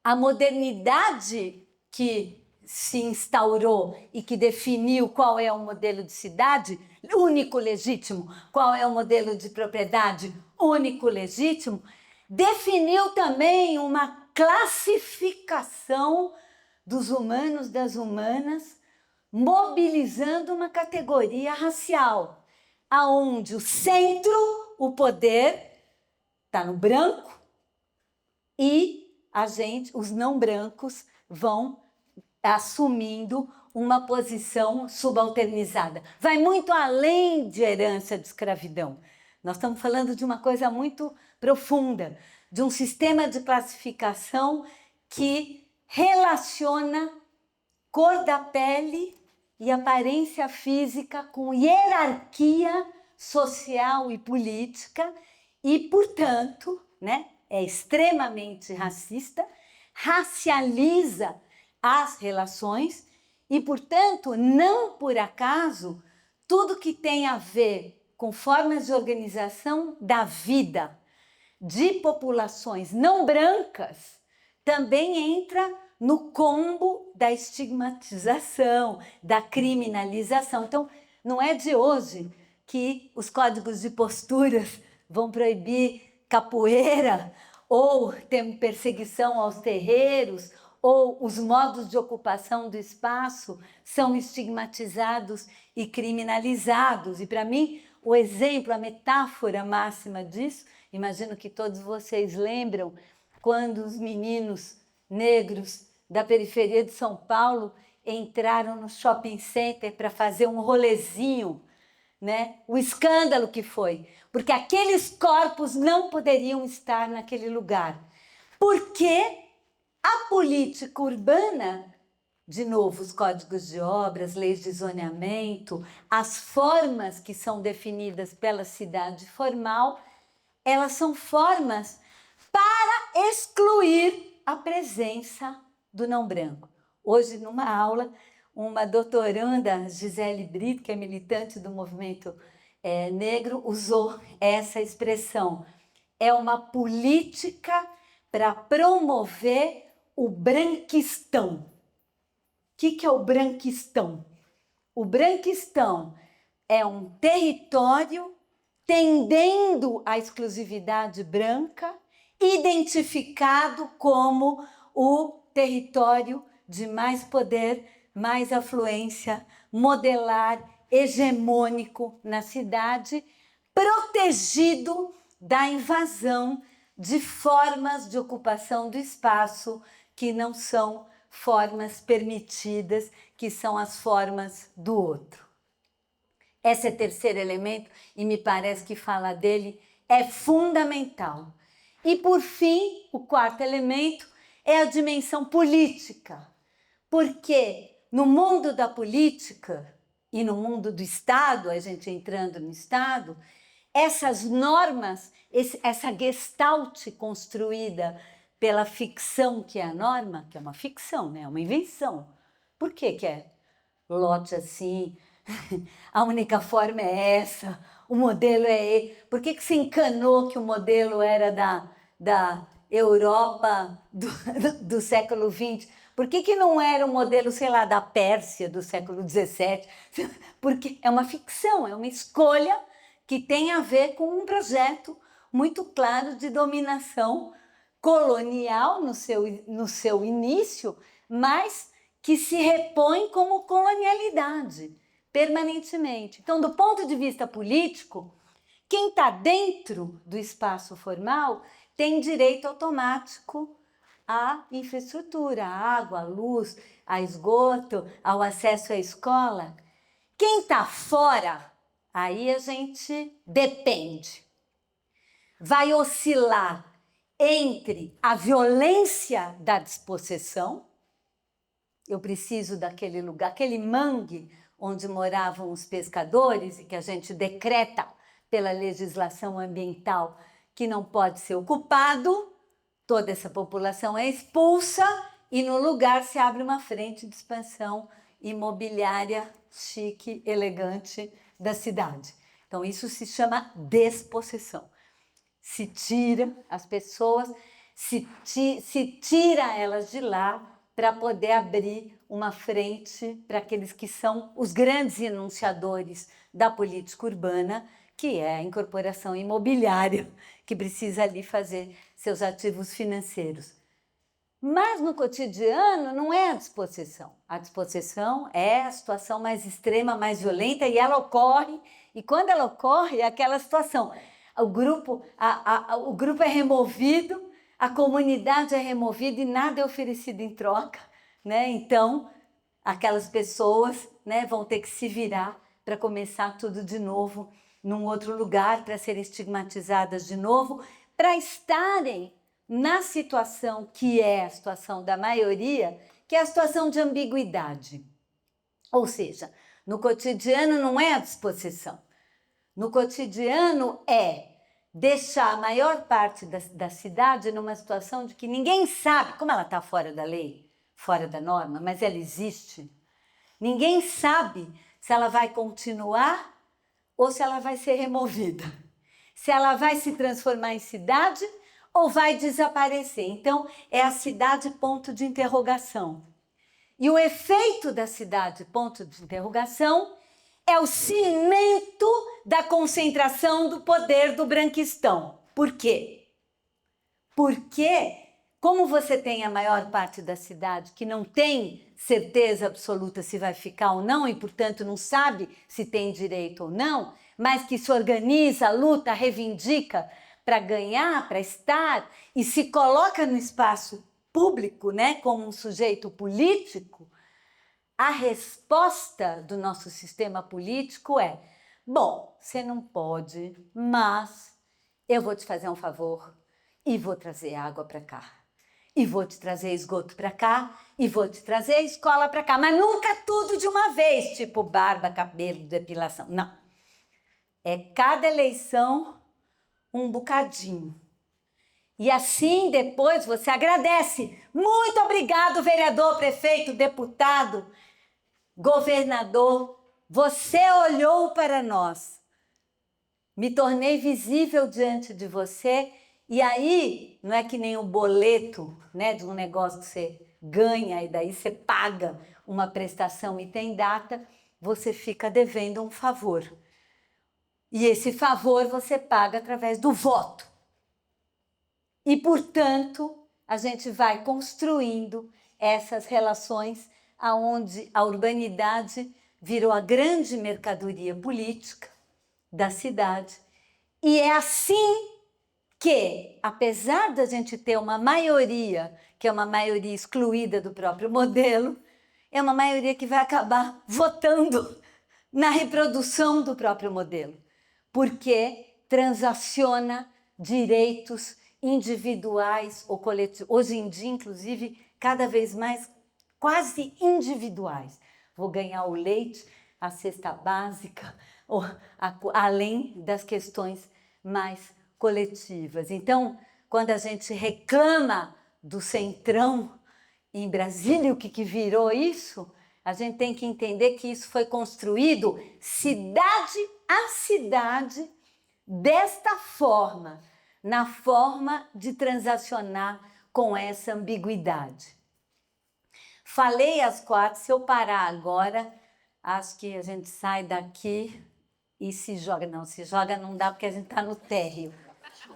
A modernidade que se instaurou e que definiu qual é o modelo de cidade único legítimo, qual é o modelo de propriedade único legítimo, definiu também uma classificação dos humanos, das humanas, mobilizando uma categoria racial, aonde o centro, o poder, está no branco, e os não brancos vão assumindo uma posição subalternizada. Vai muito além de herança de escravidão. Nós estamos falando de uma coisa muito profunda, de um sistema de classificação que relaciona cor da pele e aparência física com hierarquia social e política e, portanto, né, é extremamente racista, racializa as relações e, portanto, não por acaso, tudo que tem a ver com formas de organização da vida de populações não brancas também entra no combo da estigmatização, da criminalização. Então, não é de hoje que os códigos de posturas vão proibir capoeira, ou tem perseguição aos terreiros, ou os modos de ocupação do espaço são estigmatizados e criminalizados. E, para mim, o exemplo, a metáfora máxima disso, imagino que todos vocês lembram, quando os meninos negros da periferia de São Paulo entraram no shopping center para fazer um rolezinho, né? O escândalo que foi, porque aqueles corpos não poderiam estar naquele lugar. Porque a política urbana, de novo, os códigos de obras, leis de zoneamento, as formas que são definidas pela cidade formal, elas são formas para excluir a presença do não branco. Hoje, numa aula, uma doutoranda, Gisele Brito, que é militante do movimento negro, usou essa expressão. É uma política para promover o branquistão. O que é o branquistão? O branquistão é um território tendendo à exclusividade branca, identificado como o território de mais poder, mais afluência, modelar, hegemônico na cidade, protegido da invasão de formas de ocupação do espaço que não são formas permitidas, que são as formas do outro. Esse é o terceiro elemento e me parece que falar dele é fundamental. E, por fim, o quarto elemento é a dimensão política, porque no mundo da política e no mundo do Estado, a gente entrando no Estado, essas normas, essa gestalt construída pela ficção que é a norma, que é uma ficção, né? É uma invenção. Por que é lote assim? A única forma é essa, o modelo é esse. Por que se encanou que o modelo era da Europa do século XX? Por que não era um modelo, sei lá, da Pérsia do século XVII? Porque é uma ficção, é uma escolha que tem a ver com um projeto muito claro de dominação colonial no seu início, mas que se repõe como colonialidade permanentemente. Então, do ponto de vista político, quem está dentro do espaço formal tem direito automático à infraestrutura, à água, à luz, a esgoto, ao acesso à escola. Quem está fora, aí a gente depende. Vai oscilar entre a violência da despossessão, eu preciso daquele lugar, aquele mangue onde moravam os pescadores e que a gente decreta pela legislação ambiental que não pode ser ocupado, toda essa população é expulsa e no lugar se abre uma frente de expansão imobiliária chique, elegante da cidade. Então isso se chama despossessão. Se tira as pessoas, se tira elas de lá para poder abrir uma frente para aqueles que são os grandes enunciadores da política urbana, que é a incorporação imobiliária, que precisa ali fazer seus ativos financeiros. Mas no cotidiano não é a despossessão. A despossessão é a situação mais extrema, mais violenta, e ela ocorre, e quando ela ocorre é aquela situação. o grupo é removido, a comunidade é removida e nada é oferecido em troca, né? Então, aquelas pessoas, né, vão ter que se virar para começar tudo de novo num outro lugar, para serem estigmatizadas de novo, para estarem na situação que é a situação da maioria, que é a situação de ambiguidade. Ou seja, no cotidiano não é a disposição. No cotidiano é deixar a maior parte da cidade numa situação de que ninguém sabe, como ela está fora da lei, fora da norma, mas ela existe. Ninguém sabe se ela vai continuar ou se ela vai ser removida. Se ela vai se transformar em cidade ou vai desaparecer. Então, é a cidade ponto de interrogação. E o efeito da cidade ponto de interrogação é o cimento da concentração do poder do branquistão. Por quê? Porque, como você tem a maior parte da cidade que não tem certeza absoluta se vai ficar ou não, e, portanto, não sabe se tem direito ou não, mas que se organiza, luta, reivindica para ganhar, para estar, e se coloca no espaço público, né, como um sujeito político, a resposta do nosso sistema político é: bom, você não pode, mas eu vou te fazer um favor e vou trazer água para cá. E vou te trazer esgoto para cá, e vou te trazer escola para cá. Mas nunca tudo de uma vez, tipo barba, cabelo, depilação. Não. É cada eleição um bocadinho. E assim depois você agradece. Muito obrigado, vereador, prefeito, deputado, governador. Você olhou para nós. Me tornei visível diante de você. E aí, não é que nem o boleto, né, de um negócio que você ganha e daí você paga uma prestação e tem data, você fica devendo um favor. E esse favor você paga através do voto. E, portanto, a gente vai construindo essas relações onde a urbanidade virou a grande mercadoria política da cidade. E é assim que, apesar da gente ter uma maioria, que é uma maioria excluída do próprio modelo, é uma maioria que vai acabar votando na reprodução do próprio modelo, porque transaciona direitos individuais ou coletivos, hoje em dia, inclusive, cada vez mais quase individuais. Vou ganhar o leite, a cesta básica, além das questões mais coletivas. Então, quando a gente reclama do centrão em Brasília, o que virou isso, a gente tem que entender que isso foi construído cidade a cidade desta forma, na forma de transacionar com essa ambiguidade. Falei às 4, se eu parar agora, acho que a gente sai daqui e se joga. Não, se joga não dá porque a gente está no térreo.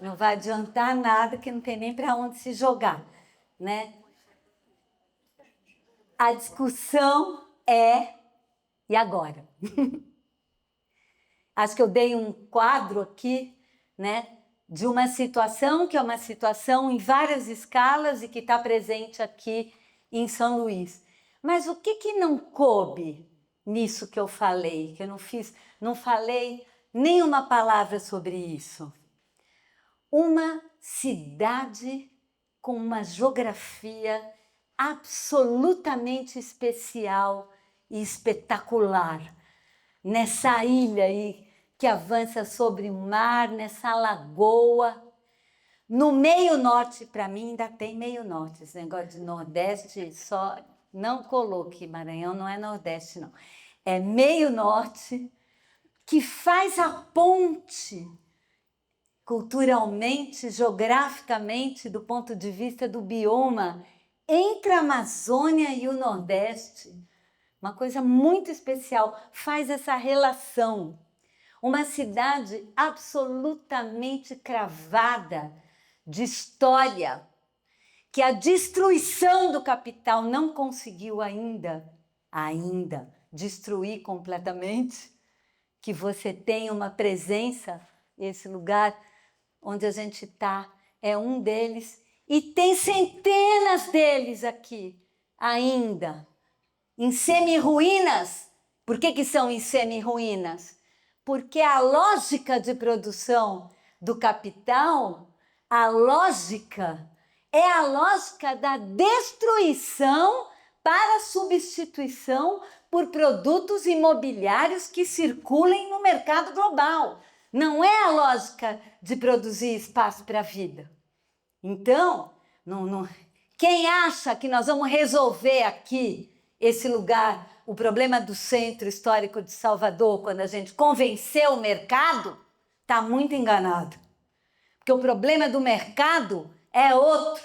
Não vai adiantar nada que não tem nem para onde se jogar, né? A discussão é: e agora? Acho que eu dei um quadro aqui, né, de uma situação que é uma situação em várias escalas e que está presente aqui em São Luís. Mas o que não coube nisso que eu falei, que eu não falei nenhuma palavra sobre isso? Uma cidade com uma geografia absolutamente especial e espetacular, nessa ilha aí que avança sobre o mar, nessa lagoa. No meio norte, para mim ainda tem meio norte, esse negócio de nordeste só não coloque, Maranhão não é nordeste não, é meio norte, que faz a ponte culturalmente, geograficamente, do ponto de vista do bioma, entre a Amazônia e o Nordeste. Uma coisa muito especial, faz essa relação. Uma cidade absolutamente cravada de história, que a destruição do capital não conseguiu ainda destruir completamente, que você tem uma presença, esse lugar onde a gente está, é um deles, e tem centenas deles aqui ainda, em semi-ruínas. Por que são em semi-ruínas? Porque a lógica de produção do capital, a lógica é a lógica da destruição para substituição por produtos imobiliários que circulem no mercado global. Não é a lógica de produzir espaço para a vida. Então, quem acha que nós vamos resolver aqui esse lugar, o problema do centro histórico de Salvador, quando a gente convenceu o mercado, está muito enganado. Porque o problema do mercado é outro.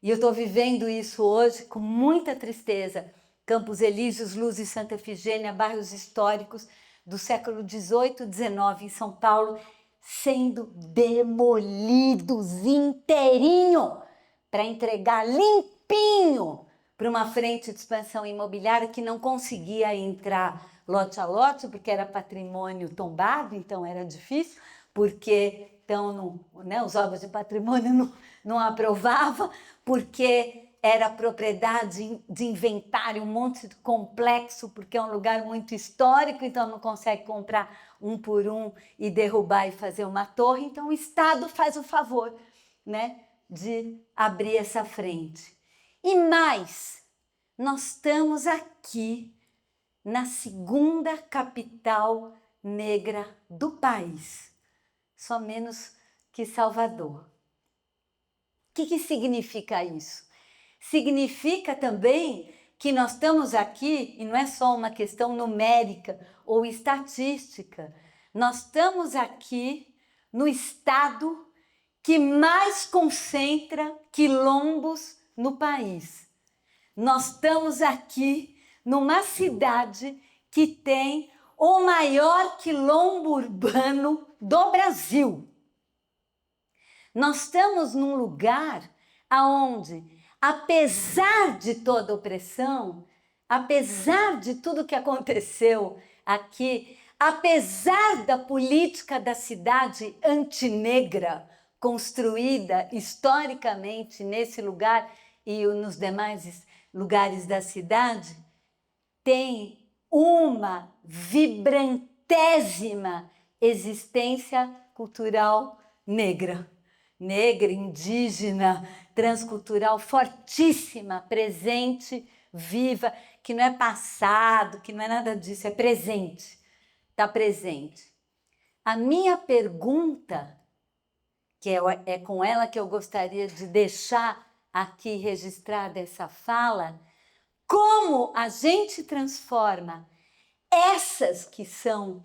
E eu estou vivendo isso hoje com muita tristeza. Campos Elíseos, Luz e Santa Efigênia, bairros históricos do século XVIII, XIX em São Paulo, sendo demolidos inteirinho para entregar limpinho para uma frente de expansão imobiliária que não conseguia entrar lote a lote, porque era patrimônio tombado, então era difícil, porque então, os órgãos de patrimônio não aprovavam, porque era propriedade de inventário, um monte de complexo, porque é um lugar muito histórico, então não consegue comprar um por um e derrubar e fazer uma torre. Então o Estado faz o favor, de abrir essa frente. E mais, nós estamos aqui na segunda capital negra do país, só menos que Salvador. O que significa isso? Significa também que nós estamos aqui, e não é só uma questão numérica ou estatística, nós estamos aqui no estado que mais concentra quilombos no país. Nós estamos aqui numa cidade que tem o maior quilombo urbano do Brasil. Nós estamos num lugar onde, apesar de toda a opressão, apesar de tudo que aconteceu aqui, apesar da política da cidade antinegra construída historicamente nesse lugar e nos demais lugares da cidade, tem uma vibrantésima existência cultural negra. Negra, indígena, transcultural, fortíssima, presente, viva, que não é passado, que não é nada disso, é presente, está presente. A minha pergunta, que é com ela que eu gostaria de deixar aqui registrada essa fala, como a gente transforma essas que são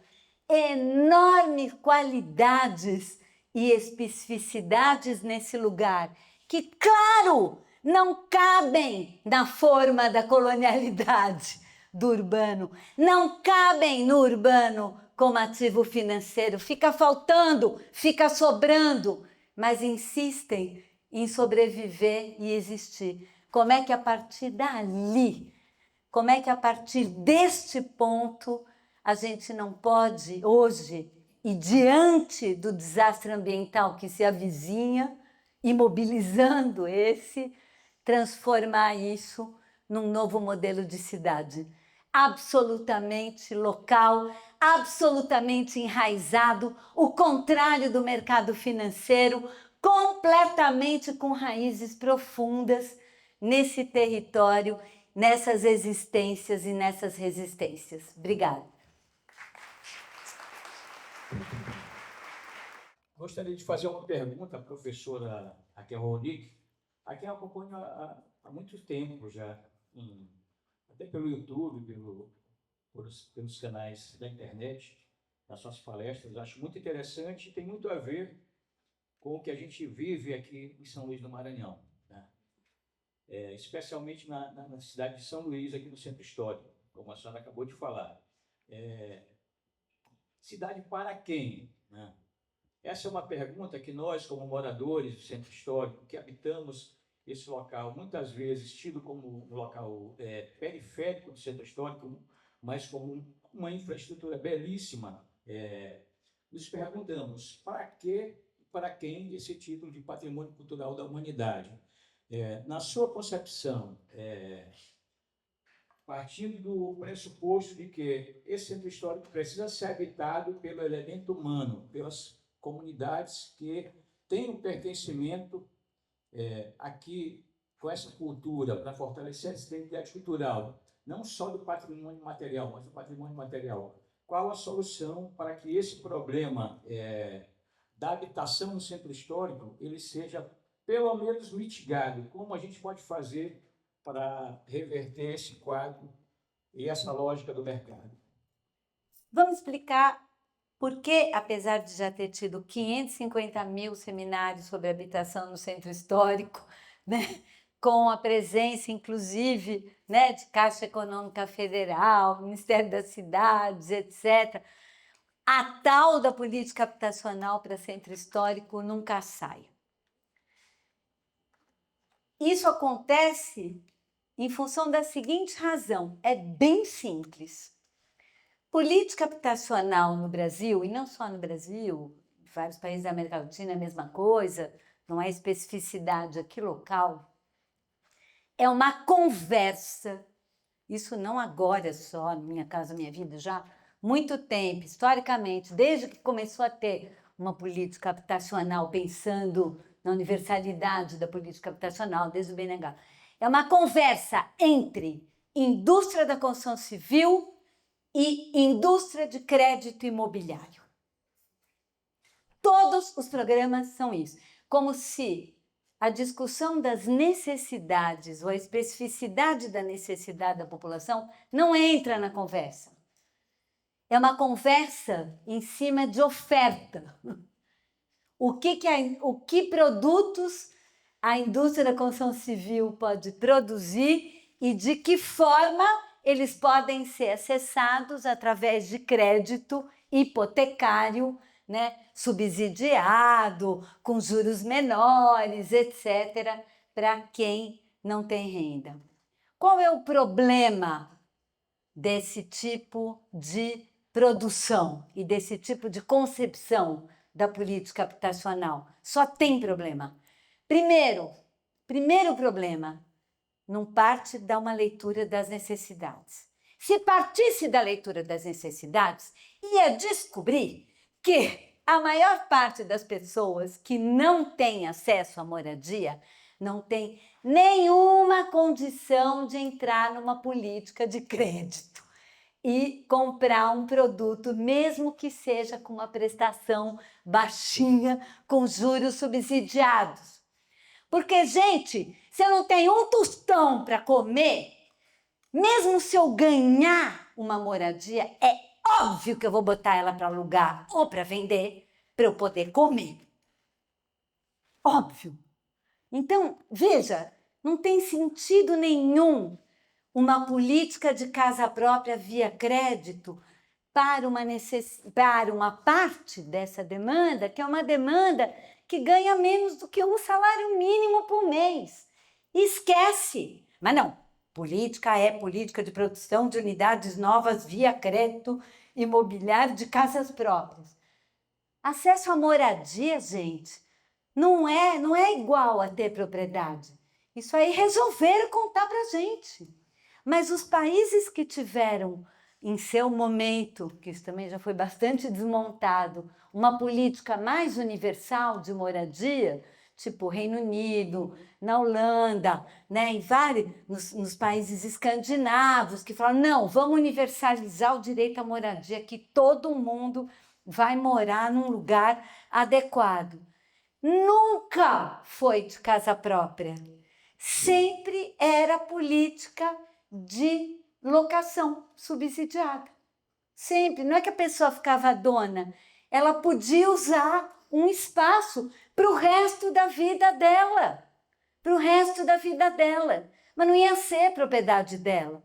enormes qualidades e especificidades nesse lugar, que, claro, não cabem na forma da colonialidade do urbano, não cabem no urbano como ativo financeiro, fica faltando, fica sobrando, mas insistem em sobreviver e existir. Como é que a partir dali, como é que a partir deste ponto a gente não pode hoje, e diante do desastre ambiental que se avizinha, imobilizando transformar isso num novo modelo de cidade, absolutamente local, absolutamente enraizado, o contrário do mercado financeiro, completamente com raízes profundas nesse território, nessas existências e nessas resistências. Obrigada. Gostaria de fazer uma pergunta à professora Raquel Ronick, a quem eu acompanho há muito tempo já, até pelo YouTube, pelos canais da internet, nas suas palestras. Acho muito interessante e tem muito a ver com o que a gente vive aqui em São Luís do Maranhão, né? Especialmente na cidade de São Luís, aqui no Centro Histórico, como a senhora acabou de falar. Cidade para quem, né? Essa é uma pergunta que nós, como moradores do Centro Histórico, que habitamos esse local, muitas vezes tido como um local periférico do Centro Histórico, mas como uma infraestrutura belíssima, nos perguntamos para que para quem esse título de patrimônio cultural da humanidade. Na sua concepção, partindo do pressuposto de que esse centro histórico precisa ser habitado pelo elemento humano, pelas comunidades que têm um pertencimento aqui com essa cultura, para fortalecer essa identidade cultural, não só do patrimônio material, mas do patrimônio material. Qual a solução para que esse problema da habitação no centro histórico ele seja pelo menos mitigado? Como a gente pode fazer para reverter esse quadro e essa lógica do mercado? Vamos explicar por que, apesar de já ter tido 550 mil seminários sobre habitação no centro histórico, né, com a presença, inclusive, né, de Caixa Econômica Federal, Ministério das Cidades, etc., a tal da política habitacional para centro histórico nunca sai. Isso acontece em função da seguinte razão, é bem simples. Política habitacional no Brasil, e não só no Brasil, em vários países da América Latina é a mesma coisa, não há especificidade aqui local, é uma conversa, isso não agora só, Minha Casa Minha Vida, já há muito tempo, historicamente, desde que começou a ter uma política habitacional, pensando na universalidade da política habitacional, desde o BNH. É uma conversa entre indústria da construção civil e indústria de crédito imobiliário. Todos os programas são isso. Como se a discussão das necessidades ou a especificidade da necessidade da população não entra na conversa. É uma conversa em cima de oferta. O que produtos a indústria da construção civil pode produzir e de que forma eles podem ser acessados através de crédito hipotecário, né, subsidiado, com juros menores, etc., para quem não tem renda. Qual é o problema desse tipo de produção e desse tipo de concepção da política habitacional? Só tem problema. Primeiro problema, não parte de uma leitura das necessidades. Se partisse da leitura das necessidades, ia descobrir que a maior parte das pessoas que não tem acesso à moradia não tem nenhuma condição de entrar numa política de crédito e comprar um produto, mesmo que seja com uma prestação baixinha, com juros subsidiados. Porque, gente, se eu não tenho um tostão para comer, mesmo se eu ganhar uma moradia, é óbvio que eu vou botar ela para alugar ou para vender para eu poder comer. Óbvio. Então, veja, não tem sentido nenhum uma política de casa própria via crédito para uma parte dessa demanda, que é uma demanda que ganha menos do que um salário mínimo por mês. Esquece! Mas não, política é política de produção de unidades novas via crédito imobiliário de casas próprias. Acesso à moradia, gente, não é igual a ter propriedade. Isso aí resolveram contar pra gente. Mas os países que tiveram em seu momento, que isso também já foi bastante desmontado, uma política mais universal de moradia, tipo Reino Unido, na Holanda, né, nos países escandinavos, que falaram, não, vamos universalizar o direito à moradia, que todo mundo vai morar num lugar adequado. Nunca foi de casa própria. Sempre era política de locação subsidiada. Sempre. Não é que a pessoa ficava dona, ela podia usar um espaço para o resto da vida dela. Para o resto da vida dela. Mas não ia ser propriedade dela.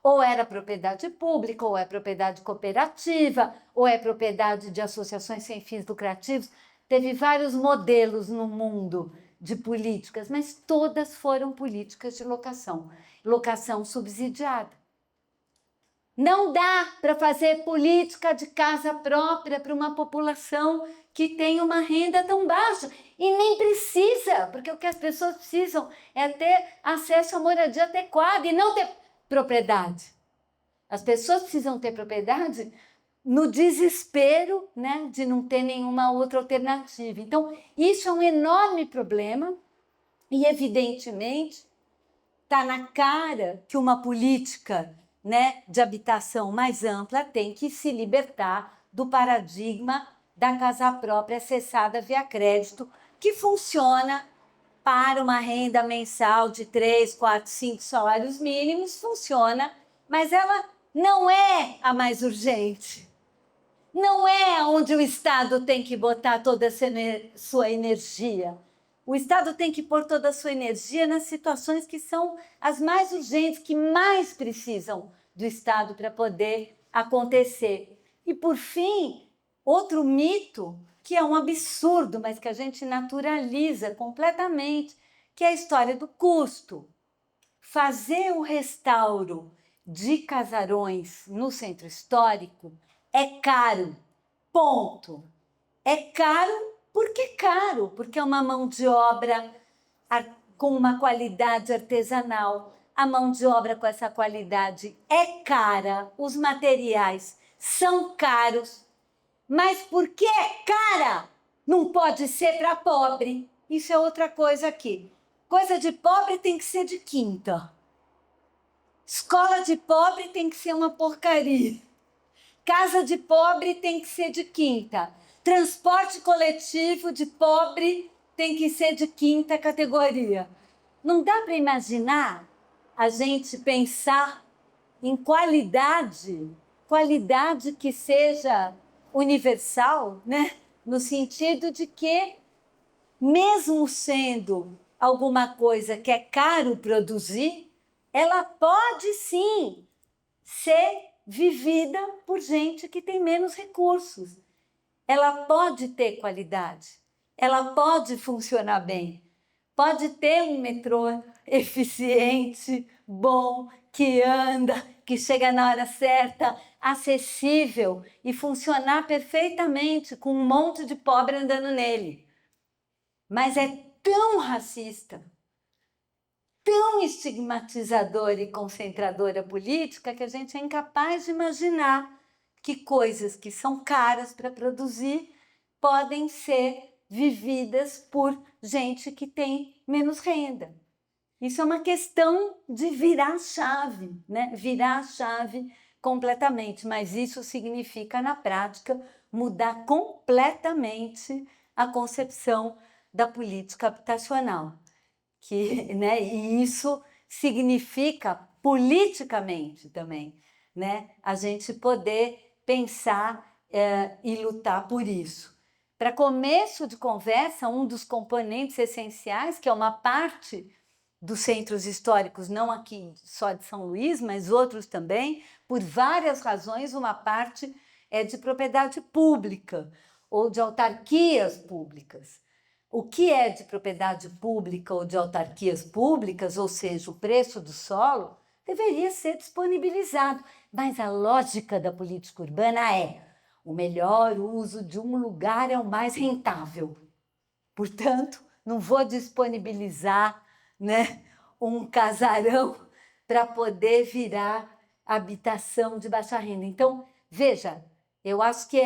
Ou era propriedade pública, ou é propriedade cooperativa, ou é propriedade de associações sem fins lucrativos. Teve vários modelos no mundo de políticas, mas todas foram políticas de locação subsidiada. Não dá para fazer política de casa própria para uma população que tem uma renda tão baixa. E nem precisa, porque o que as pessoas precisam é ter acesso à moradia adequada e não ter propriedade. As pessoas precisam ter propriedade no desespero, né, de não ter nenhuma outra alternativa. Então, isso é um enorme problema e, evidentemente, está na cara que uma política, né, de habitação mais ampla tem que se libertar do paradigma da casa própria acessada via crédito, que funciona para uma renda mensal de 3, 4, 5 salários mínimos, funciona, mas ela não é a mais urgente. Não é onde o Estado tem que botar toda a sua energia. O Estado tem que pôr toda a sua energia nas situações que são as mais urgentes, que mais precisam do Estado para poder acontecer. E, por fim, outro mito, que é um absurdo, mas que a gente naturaliza completamente, que é a história do custo. Fazer o restauro de casarões no centro histórico é caro, ponto. É caro, porque é uma mão de obra com uma qualidade artesanal. A mão de obra com essa qualidade é cara, os materiais são caros, mas porque é cara, não pode ser para pobre. Isso é outra coisa aqui. Coisa de pobre tem que ser de quinta. Escola de pobre tem que ser uma porcaria. Casa de pobre tem que ser de quinta. Transporte coletivo de pobre tem que ser de quinta categoria. Não dá para imaginar a gente pensar em qualidade que seja universal, né? No sentido de que, mesmo sendo alguma coisa que é caro produzir, ela pode sim ser vivida por gente que tem menos recursos. Ela pode ter qualidade, ela pode funcionar bem, pode ter um metrô eficiente, bom, que anda, que chega na hora certa, acessível e funcionar perfeitamente com um monte de pobre andando nele. Mas é tão racista, tão estigmatizadora e concentradora política que a gente é incapaz de imaginar que coisas que são caras para produzir podem ser vividas por gente que tem menos renda. Isso é uma questão de virar a chave, né? Virar a chave completamente, mas isso significa, na prática, mudar completamente a concepção da política habitacional. Né? E isso significa politicamente também, né? A gente poder pensar e lutar por isso. Para começo de conversa, um dos componentes essenciais, que é uma parte dos centros históricos, não aqui só de São Luís, mas outros também, por várias razões, uma parte é de propriedade pública ou de autarquias públicas. O que é de propriedade pública ou de autarquias públicas, ou seja, o preço do solo, deveria ser disponibilizado. Mas a lógica da política urbana é: o melhor uso de um lugar é o mais rentável. Portanto, não vou disponibilizar, né, um casarão para poder virar habitação de baixa renda. Então, veja, eu acho que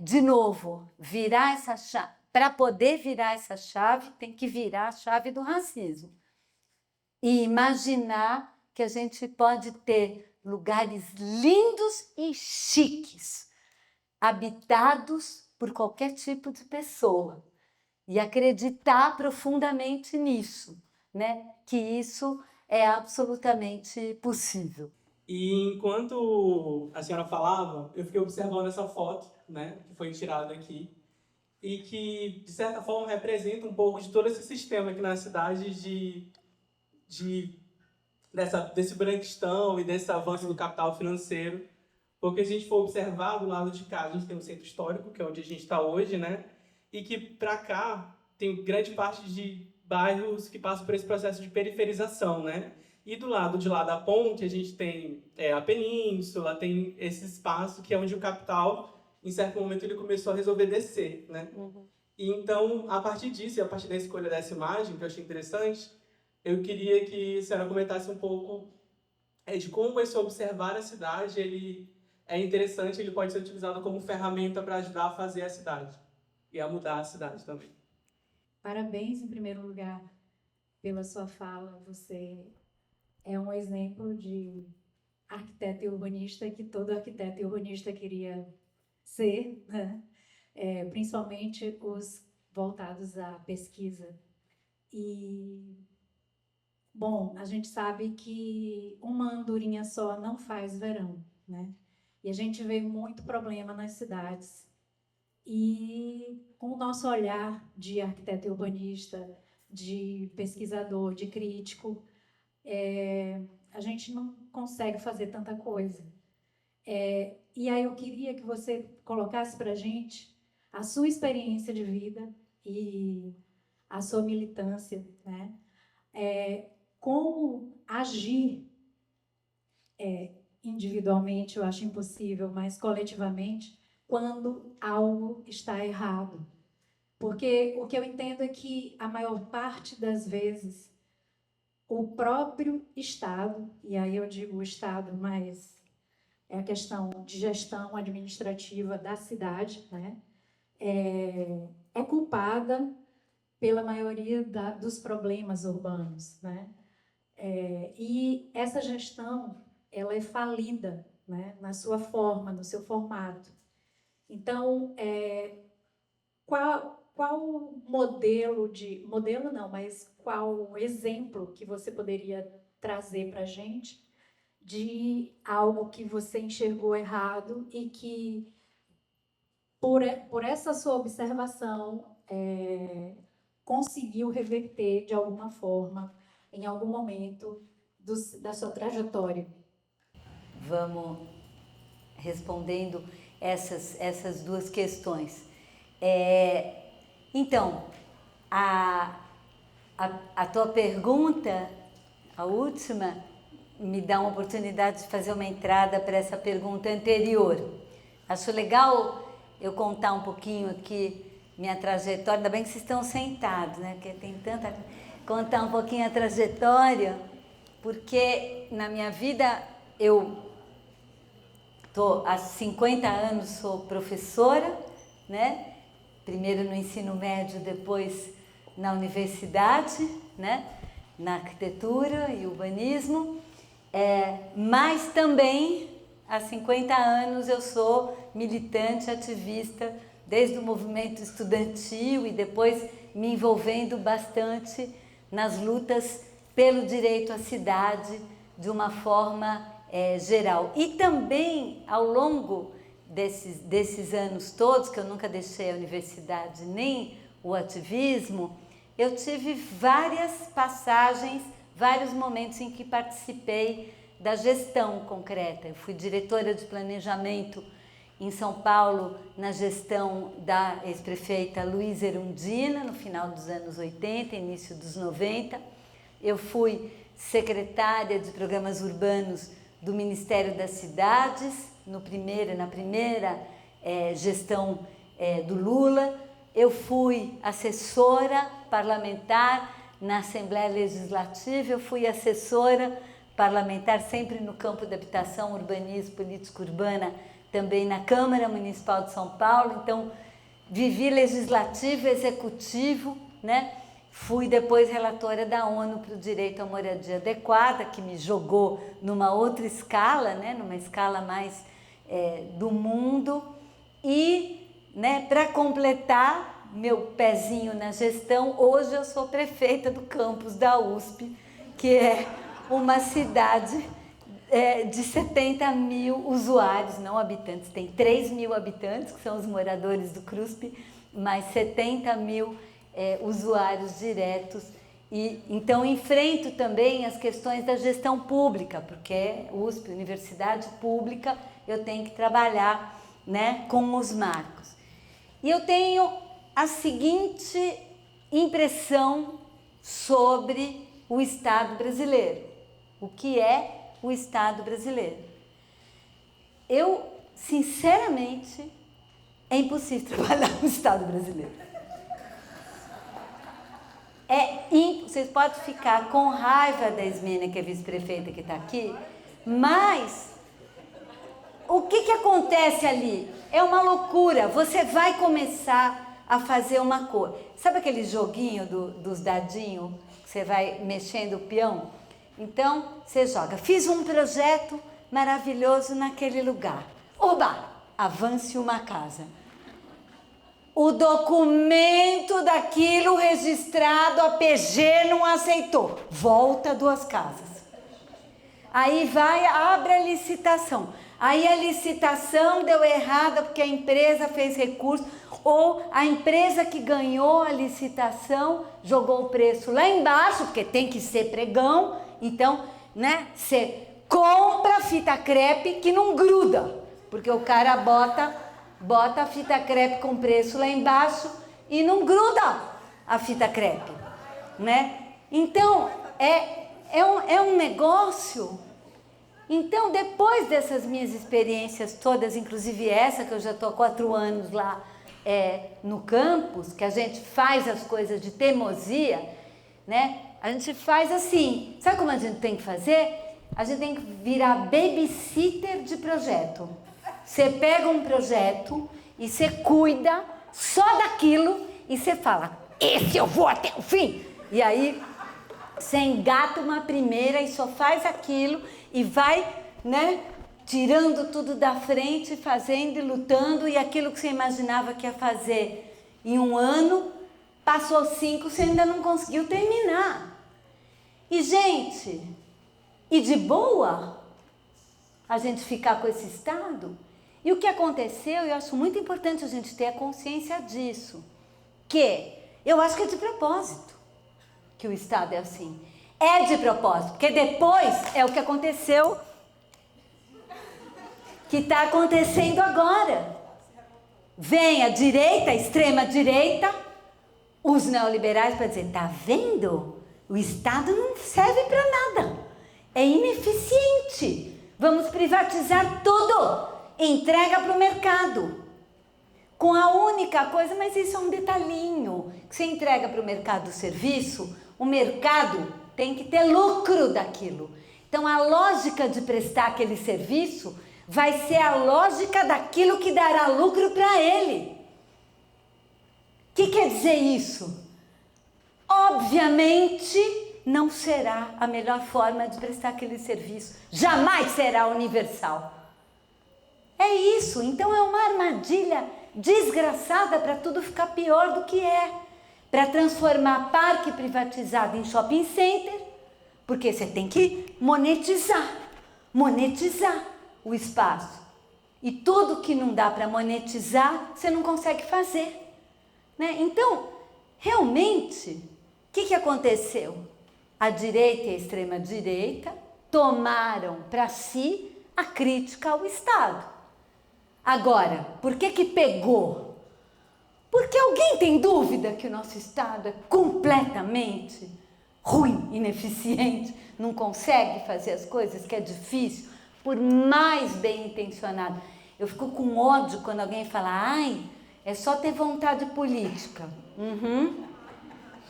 de novo, virar essa chave. Para poder virar essa chave, tem que virar a chave do racismo. E imaginar que a gente pode ter lugares lindos e chiques, habitados por qualquer tipo de pessoa. E acreditar profundamente nisso, né? Que isso é absolutamente possível. E enquanto a senhora falava, eu fiquei observando essa foto, né, que foi tirada aqui, e que, de certa forma, representa um pouco de todo esse sistema aqui na cidade desse branquistão e desse avanço do capital financeiro. Porque se a gente for observar, do lado de cá, a gente tem um centro histórico, que é onde a gente está hoje, né? E que, para cá, tem grande parte de bairros que passam por esse processo de periferização, né? E do lado de lá da ponte, a gente tem a península, tem esse espaço que é onde o capital, em certo momento, ele começou a resolver descer, né? E então, a partir disso, e a partir da escolha dessa imagem, que eu achei interessante, eu queria que a senhora comentasse um pouco de como esse observar a cidade, ele é interessante, ele pode ser utilizado como ferramenta para ajudar a fazer a cidade e a mudar a cidade também. Parabéns, em primeiro lugar, pela sua fala. Você é um exemplo de arquiteto e urbanista que todo arquiteto e urbanista queria ser, né? Principalmente os voltados à pesquisa. E, bom, a gente sabe que uma andorinha só não faz verão, né? E a gente vê muito problema nas cidades. E com o nosso olhar de arquiteto e urbanista, de pesquisador, de crítico, a gente não consegue fazer tanta coisa. E aí eu queria que você colocasse para a gente a sua experiência de vida e a sua militância, né? Como agir individualmente, eu acho impossível, mas coletivamente, quando algo está errado. Porque o que eu entendo é que a maior parte das vezes o próprio Estado, e aí eu digo o Estado, mas é a questão de gestão administrativa da cidade, né? É culpada pela maioria dos problemas urbanos, né? E essa gestão, ela é falida, né? Na sua forma, no seu formato. Então, qual modelo não, mas qual exemplo que você poderia trazer para a gente de algo que você enxergou errado e que, por essa sua observação, conseguiu reverter de alguma forma, em algum momento da sua trajetória? Vamos respondendo essas duas questões. Então, a tua pergunta, a última, me dá uma oportunidade de fazer uma entrada para essa pergunta anterior. Acho legal eu contar um pouquinho aqui minha trajetória, ainda bem que vocês estão sentados, né? Porque tem tanta... Contar um pouquinho a trajetória, porque na minha vida eu estou há 50 anos, sou professora, né? Primeiro no ensino médio, depois na universidade, né? Na arquitetura e urbanismo, mas também há 50 anos eu sou militante, ativista, desde o movimento estudantil e depois me envolvendo bastante nas lutas pelo direito à cidade de uma forma geral. E também ao longo desses anos todos, que eu nunca deixei a universidade nem o ativismo, eu tive várias passagens, vários momentos em que participei da gestão concreta. Eu fui diretora de planejamento em São Paulo, na gestão da ex-prefeita Luísa Erundina, no final dos anos 80, início dos 90. Eu fui secretária de programas urbanos do Ministério das Cidades, na primeira gestão do Lula. Eu fui assessora parlamentar na Assembleia Legislativa, eu fui assessora parlamentar sempre no campo da habitação, urbanismo, política urbana, também na Câmara Municipal de São Paulo. Então, vivi legislativo, executivo, né? Fui depois relatora da ONU para o direito à moradia adequada, que me jogou numa outra escala, né? Numa escala mais do mundo. E, né, para completar meu pezinho na gestão, hoje eu sou prefeita do campus da USP, que é uma cidade de 70 mil usuários, não habitantes. Tem 3 mil habitantes, que são os moradores do CRUSP, mais 70 mil usuários diretos. E então enfrento também as questões da gestão pública, porque USP, universidade pública, eu tenho que trabalhar, né, com os marcos. E eu tenho a seguinte impressão sobre o Estado brasileiro. o que é o Estado brasileiro. Eu, sinceramente, é impossível trabalhar no Estado brasileiro. Vocês podem ficar com raiva da Ismênia, que é vice-prefeita que está aqui, mas o que acontece ali? É uma loucura. Você vai começar a fazer uma cor. Sabe aquele joguinho dos dadinhos? Que você vai mexendo o peão? Então, você joga. Fiz um projeto maravilhoso naquele lugar. Oba! Avance uma casa. O documento daquilo registrado, a PG não aceitou. Volta 2 casas. Aí abre a licitação. Aí a licitação deu errada porque a empresa fez recurso, ou a empresa que ganhou a licitação jogou o preço lá embaixo, porque tem que ser pregão. Então, né, você compra fita crepe que não gruda, porque o cara bota a fita crepe com preço lá embaixo e não gruda a fita crepe, né? Então, é um negócio. Então, depois dessas minhas experiências todas, inclusive essa que eu já estou há 4 anos lá no campus, que a gente faz as coisas de teimosia, né? A gente faz assim, sabe como a gente tem que fazer? A gente tem que virar babysitter de projeto. Você pega um projeto e você cuida só daquilo e você fala, esse eu vou até o fim. E aí você engata uma primeira e só faz aquilo e vai, né, tirando tudo da frente, fazendo e lutando, e aquilo que você imaginava que ia fazer em 1 ano, passou 5, você ainda não conseguiu terminar. E, gente, e de boa a gente ficar com esse estado? E o que aconteceu, eu acho muito importante a gente ter a consciência disso, que eu acho que é de propósito que o Estado é assim. É de propósito, porque depois é o que aconteceu, que está acontecendo agora. Vem a direita, a extrema-direita, os neoliberais para dizer, tá vendo? O Estado não serve para nada, é ineficiente, vamos privatizar tudo, entrega para o mercado. Com a única coisa, mas isso é um detalhinho, que você entrega para o mercado o serviço, o mercado tem que ter lucro daquilo. Então, a lógica de prestar aquele serviço vai ser a lógica daquilo que dará lucro para ele. O que quer dizer isso? Obviamente, não será a melhor forma de prestar aquele serviço. Jamais será universal. É isso. Então, é uma armadilha desgraçada para tudo ficar pior do que é. Para transformar parque privatizado em shopping center, porque você tem que monetizar o espaço. E tudo que não dá para monetizar, você não consegue fazer, né? Então, realmente, o que aconteceu? A direita e a extrema-direita tomaram para si a crítica ao Estado. Agora, por que pegou? Porque alguém tem dúvida que o nosso Estado é completamente ruim, ineficiente, não consegue fazer as coisas, que é difícil, por mais bem intencionado. Eu fico com ódio quando alguém fala, ai, é só ter vontade política.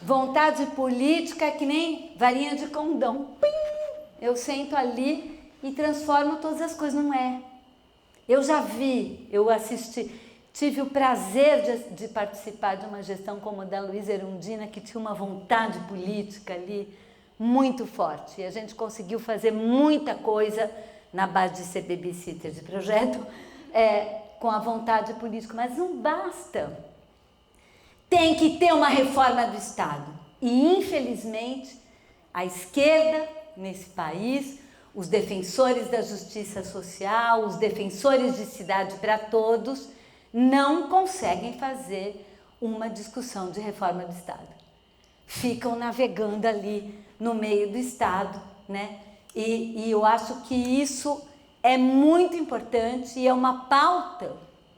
Vontade política é que nem varinha de condão. Pim! Eu sento ali e transformo todas as coisas, não é. Eu já vi, eu assisti... Tive o prazer de participar de uma gestão como a da Luísa Erundina, que tinha uma vontade política ali muito forte. E a gente conseguiu fazer muita coisa na base de ser babysitter de projeto, com a vontade política. Mas não basta. Tem que ter uma reforma do Estado. E, infelizmente, a esquerda nesse país, os defensores da justiça social, os defensores de cidade para todos, não conseguem fazer uma discussão de reforma do Estado. Ficam navegando ali no meio do Estado, né? E eu acho que isso é muito importante e é uma pauta,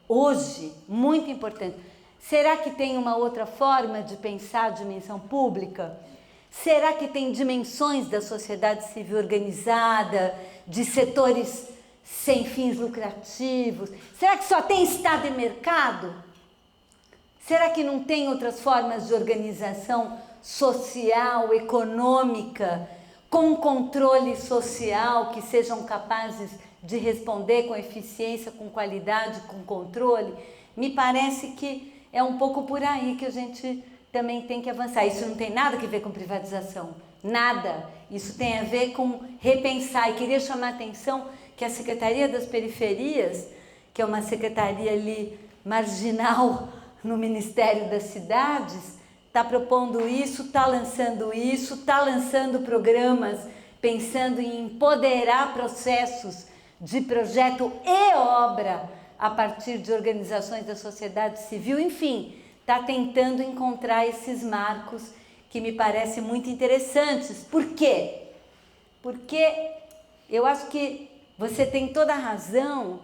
hoje, muito importante. Será que tem uma outra forma de pensar a dimensão pública? Será que tem dimensões da sociedade civil organizada, de setores sem fins lucrativos? Será que só tem Estado e mercado? Será que não tem outras formas de organização social, econômica, com controle social, que sejam capazes de responder com eficiência, com qualidade, com controle? Me parece que é um pouco por aí que a gente também tem que avançar. Isso não tem nada a ver com privatização, nada. Isso tem a ver com repensar. E queria chamar a atenção que a Secretaria das Periferias, que é uma secretaria ali marginal no Ministério das Cidades, está propondo isso, está lançando programas pensando em empoderar processos de projeto e obra a partir de organizações da sociedade civil, enfim, está tentando encontrar esses marcos que me parecem muito interessantes. Por quê? Porque eu acho que você tem toda a razão,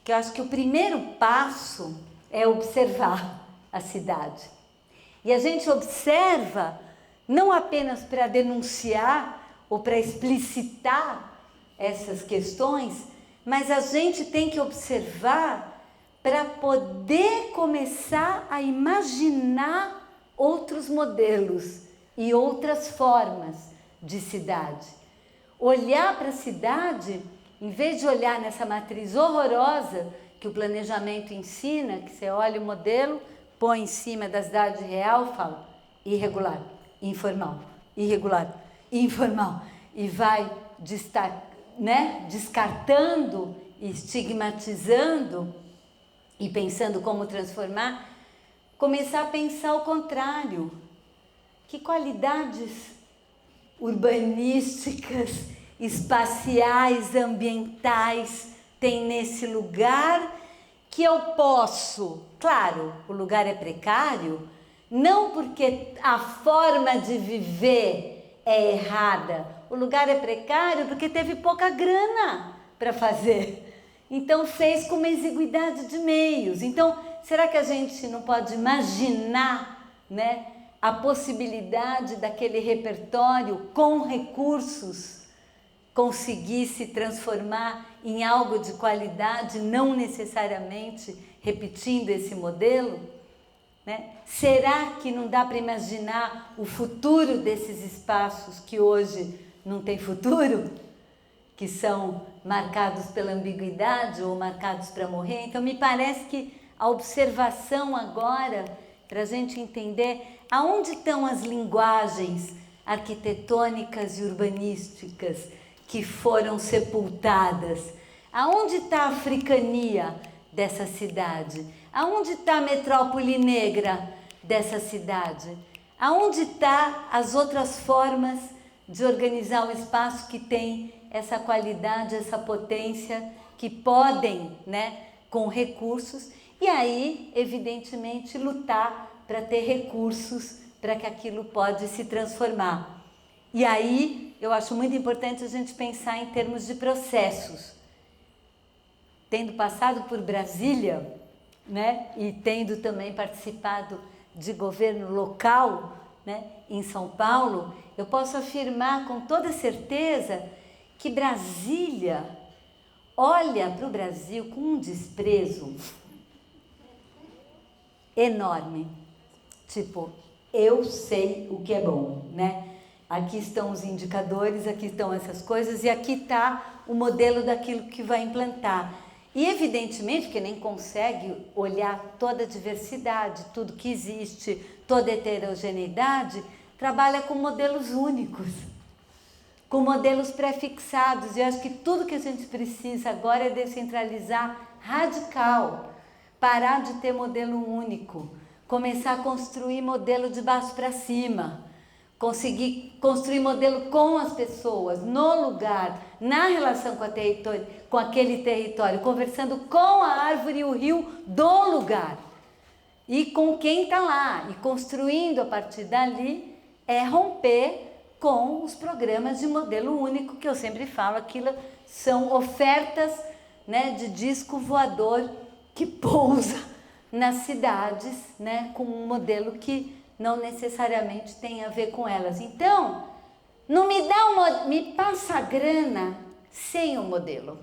que eu acho que o primeiro passo é observar a cidade. E a gente observa não apenas para denunciar ou para explicitar essas questões, mas a gente tem que observar para poder começar a imaginar outros modelos e outras formas de cidade. Olhar para a cidade, em vez de olhar nessa matriz horrorosa que o planejamento ensina, que você olha o modelo, põe em cima da cidade real, fala irregular, informal, irregular, informal, e vai descartando, estigmatizando e pensando como transformar, começar a pensar o contrário. Que qualidades urbanísticas, espaciais, ambientais tem nesse lugar que eu posso? Claro, o lugar é precário, não porque a forma de viver é errada. O lugar é precário porque teve pouca grana para fazer. Então fez com uma exiguidade de meios. Então, será que a gente não pode imaginar, né, a possibilidade daquele repertório com recursos conseguir se transformar em algo de qualidade, não necessariamente repetindo esse modelo? Né? Será que não dá para imaginar o futuro desses espaços que hoje não tem futuro? Que são marcados pela ambiguidade ou marcados para morrer? Então, me parece que a observação agora, para a gente entender aonde estão as linguagens arquitetônicas e urbanísticas que foram sepultadas, aonde está a africania dessa cidade, aonde está a metrópole negra dessa cidade, aonde está as outras formas de organizar o espaço que tem essa qualidade, essa potência, que podem, né, com recursos, e aí, evidentemente, lutar para ter recursos para que aquilo pode se transformar. E aí, eu acho muito importante a gente pensar em termos de processos. Tendo passado por Brasília, né, e tendo também participado de governo local, né, em São Paulo, eu posso afirmar com toda certeza que Brasília olha para o Brasil com um desprezo enorme. Tipo, eu sei o que é bom, né? Aqui estão os indicadores, aqui estão essas coisas, e aqui está o modelo daquilo que vai implantar. E evidentemente que nem consegue olhar toda a diversidade, tudo que existe, toda a heterogeneidade, trabalha com modelos únicos, com modelos pré-fixados. E eu acho que tudo que a gente precisa agora é descentralizar radical, parar de ter modelo único, começar a construir modelo de baixo para cima, conseguir construir modelo com as pessoas, no lugar, na relação com aquele território, conversando com a árvore e o rio do lugar, e com quem está lá, e construindo a partir dali, romper com os programas de modelo único, que eu sempre falo, aquilo são ofertas, né, de disco voador que pousa nas cidades, né, com um modelo que não necessariamente tem a ver com elas. Então, não me passa a grana sem o modelo.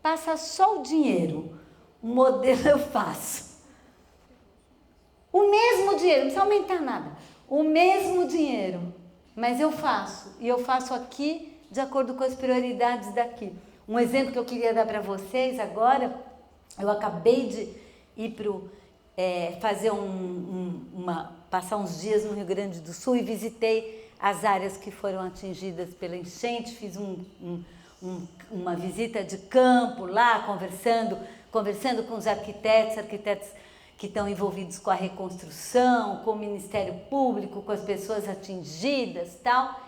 Passa só o dinheiro. O modelo eu faço. O mesmo dinheiro, não precisa aumentar nada. O mesmo dinheiro, mas eu faço. E eu faço aqui de acordo com as prioridades daqui. Um exemplo que eu queria dar para vocês agora, eu acabei de ir fazer passar uns dias no Rio Grande do Sul e visitei as áreas que foram atingidas pela enchente, fiz uma visita de campo lá, conversando com os arquitetos que estão envolvidos com a reconstrução, com o Ministério Público, com as pessoas atingidas, tal.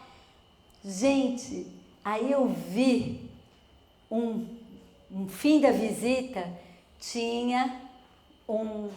Gente, aí eu vi um fim da visita, tinha um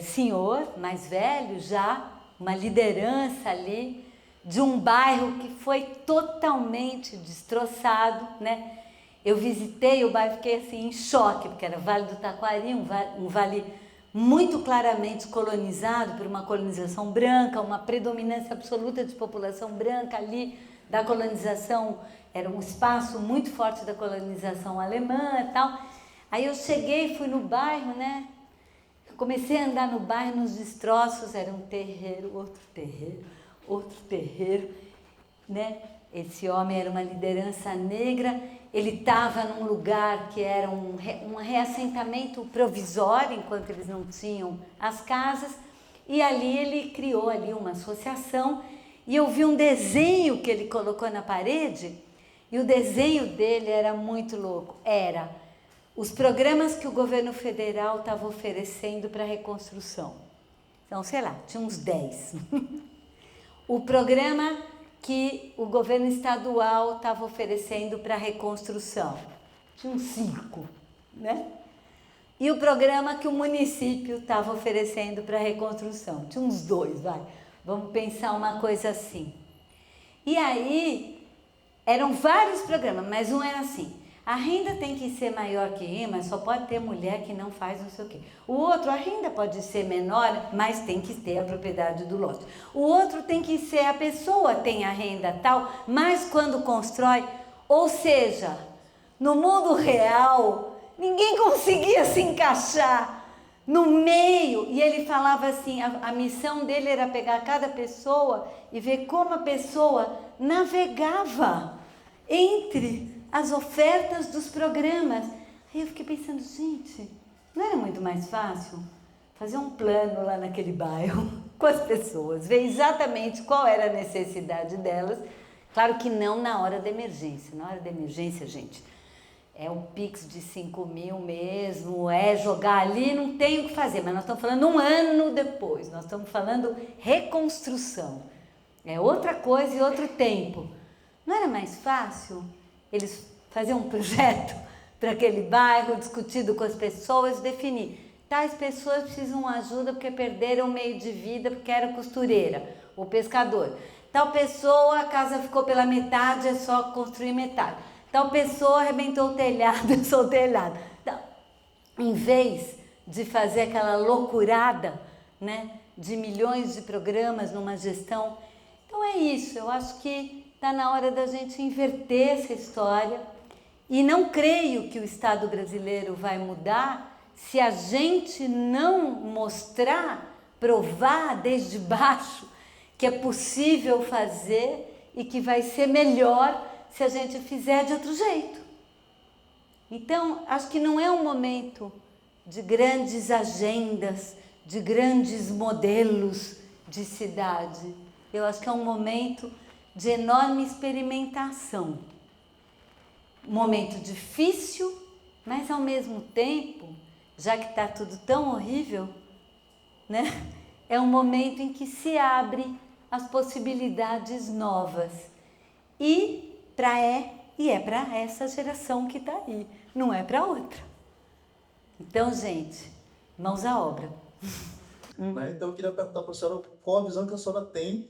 senhor mais velho já, uma liderança ali, de um bairro que foi totalmente destroçado, né? Eu visitei o bairro, fiquei assim em choque, porque era Vale do Taquari, um vale muito claramente colonizado por uma colonização branca, uma predominância absoluta de população branca ali, da colonização, era um espaço muito forte da colonização alemã e tal. Aí eu cheguei, fui no bairro, né? Comecei a andar no bairro, nos destroços, era um terreiro, outro terreiro, né? Esse homem era uma liderança negra, ele estava num lugar que era um reassentamento provisório, enquanto eles não tinham as casas, e ali ele criou ali uma associação, e eu vi um desenho que ele colocou na parede, e o desenho dele era muito louco, era os programas que o governo federal estava oferecendo para a reconstrução. Então, sei lá, tinha uns 10. O programa que o governo estadual estava oferecendo para a reconstrução. Tinha uns 5, né? E o programa que o município estava oferecendo para a reconstrução. Tinha uns 2, vai. Vamos pensar uma coisa assim. E aí, eram vários programas, mas um era assim: a renda tem que ser maior que I, mas só pode ter mulher que não faz não sei o quê. O outro, a renda pode ser menor, mas tem que ter a propriedade do lote. O outro tem que ser, a pessoa tem a renda tal, mas quando constrói, ou seja, no mundo real, ninguém conseguia se encaixar no meio. E ele falava assim, a missão dele era pegar cada pessoa e ver como a pessoa navegava entre as ofertas dos programas. Aí eu fiquei pensando, gente, não era muito mais fácil fazer um plano lá naquele bairro com as pessoas, ver exatamente qual era a necessidade delas? Claro que não na hora da emergência. Na hora da emergência, gente, é um Pix de 5 mil mesmo, é jogar ali, não tem o que fazer. Mas nós estamos falando um ano depois, nós estamos falando reconstrução. É outra coisa e outro tempo. Não era mais fácil eles faziam um projeto para aquele bairro, discutido com as pessoas, definir. Tais pessoas precisam de ajuda porque perderam meio de vida, porque era costureira ou pescador. Tal pessoa, a casa ficou pela metade, é só construir metade. Tal pessoa arrebentou o telhado, é só o telhado. Então, em vez de fazer aquela loucurada, né, de milhões de programas numa gestão. Então é isso, eu acho que está na hora da gente inverter essa história, e não creio que o Estado brasileiro vai mudar se a gente não mostrar, provar desde baixo que é possível fazer e que vai ser melhor se a gente fizer de outro jeito. Então, acho que não é um momento de grandes agendas, de grandes modelos de cidade. Eu acho que é um momento de enorme experimentação. Um momento difícil, mas ao mesmo tempo, já que está tudo tão horrível, né? É um momento em que se abre as possibilidades novas. E é para essa geração que está aí, não é para outra. Então, gente, mãos à obra. Então, eu queria perguntar para a senhora qual a visão que a senhora tem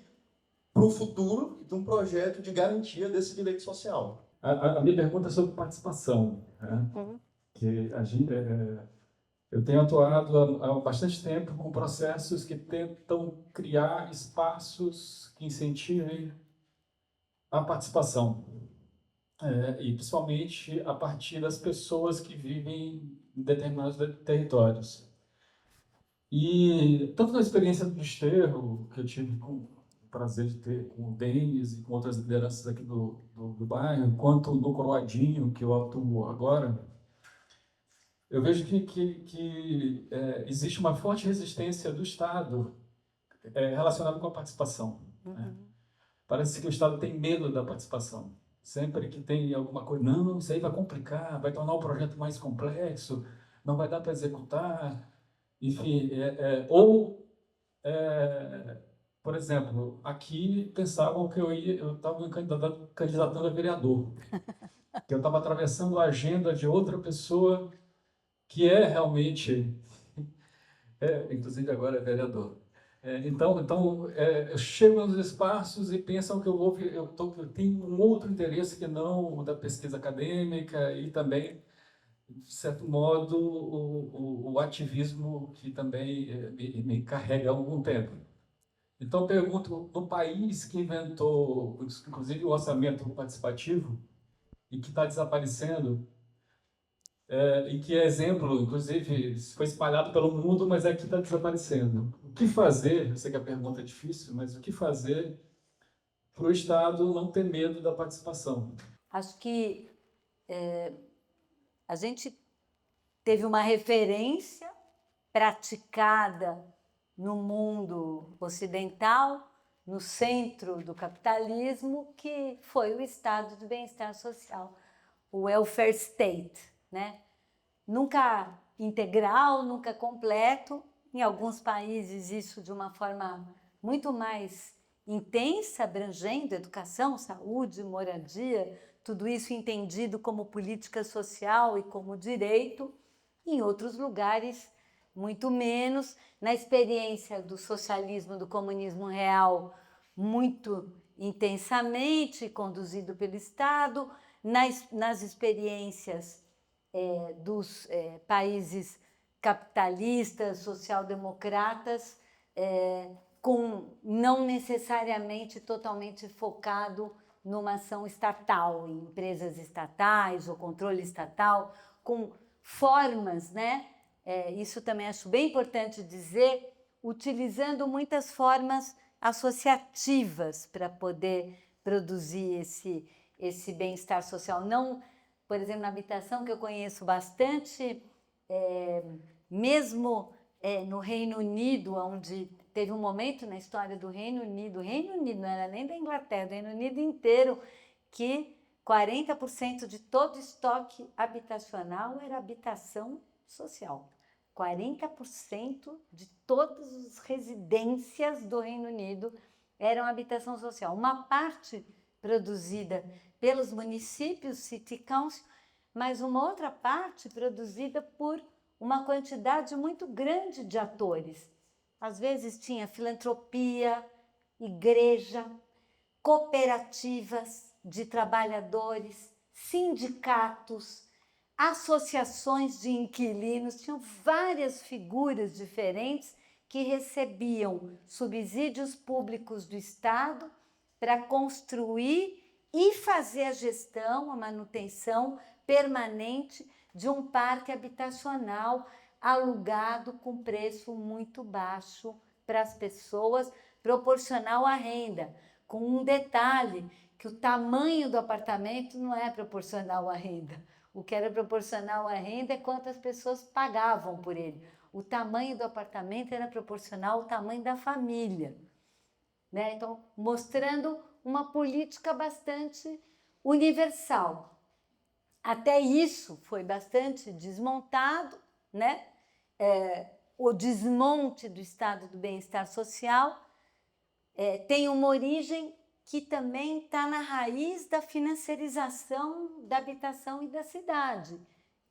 para o futuro de um projeto de garantia desse direito social. A minha pergunta é sobre participação. Né? Que a gente, Eu tenho atuado há bastante tempo com processos que tentam criar espaços que incentivem a participação, e principalmente a partir das pessoas que vivem em determinados territórios. E tanto na experiência do Desterro, que eu tive o prazer de ter com o Denis e com outras lideranças aqui do bairro, quanto no Coroadinho, que eu atuo agora, eu vejo que existe uma forte resistência do Estado relacionada com a participação. Né? Parece que o Estado tem medo da participação. Sempre que tem alguma coisa, não, isso aí vai complicar, vai tornar o projeto mais complexo, não vai dar para executar. Enfim, por exemplo, aqui pensavam que eu estava me candidatando a vereador, que eu estava atravessando a agenda de outra pessoa que é realmente, inclusive agora é vereador. Então, eu chego nos espaços e pensam que eu tenho um outro interesse que não o da pesquisa acadêmica e também, de certo modo, o ativismo que também me carrega há algum tempo. Então, eu pergunto, no país que inventou, inclusive, o orçamento participativo e que está desaparecendo, e que é exemplo, inclusive, foi espalhado pelo mundo, mas aqui está desaparecendo. O que fazer? Eu sei que a pergunta é difícil, mas o que fazer para o Estado não ter medo da participação? Acho que a gente teve uma referência praticada no mundo ocidental, no centro do capitalismo, que foi o estado de bem-estar social, o welfare state, né? Nunca integral, nunca completo. Em alguns países isso de uma forma muito mais intensa, abrangendo educação, saúde, moradia, tudo isso entendido como política social e como direito. Em outros lugares, muito menos. Na experiência do socialismo, do comunismo real, muito intensamente conduzido pelo Estado. Nas experiências dos países capitalistas, social-democratas, não necessariamente totalmente focado numa ação estatal, em empresas estatais ou controle estatal, com formas, né? Isso também acho bem importante dizer, utilizando muitas formas associativas para poder produzir esse bem-estar social. Não, por exemplo, na habitação, que eu conheço bastante, mesmo no Reino Unido, onde teve um momento na história do Reino Unido não era nem da Inglaterra, do Reino Unido inteiro, que 40% de todo estoque habitacional era habitação social. 40% de todas as residências do Reino Unido eram habitação social. Uma parte produzida pelos municípios, City Council, mas uma outra parte produzida por uma quantidade muito grande de atores. Às vezes tinha filantropia, igreja, cooperativas de trabalhadores, sindicatos, associações de inquilinos, tinham várias figuras diferentes que recebiam subsídios públicos do Estado para construir e fazer a gestão, a manutenção permanente de um parque habitacional alugado com preço muito baixo para as pessoas, proporcional à renda, com um detalhe, que o tamanho do apartamento não é proporcional à renda. O que era proporcional à renda é quantas pessoas pagavam por ele. O tamanho do apartamento era proporcional ao tamanho da família. Né? Então, mostrando uma política bastante universal. Até isso foi bastante desmontado, né? O desmonte do estado do bem-estar social tem uma origem que também está na raiz da financiarização da habitação e da cidade,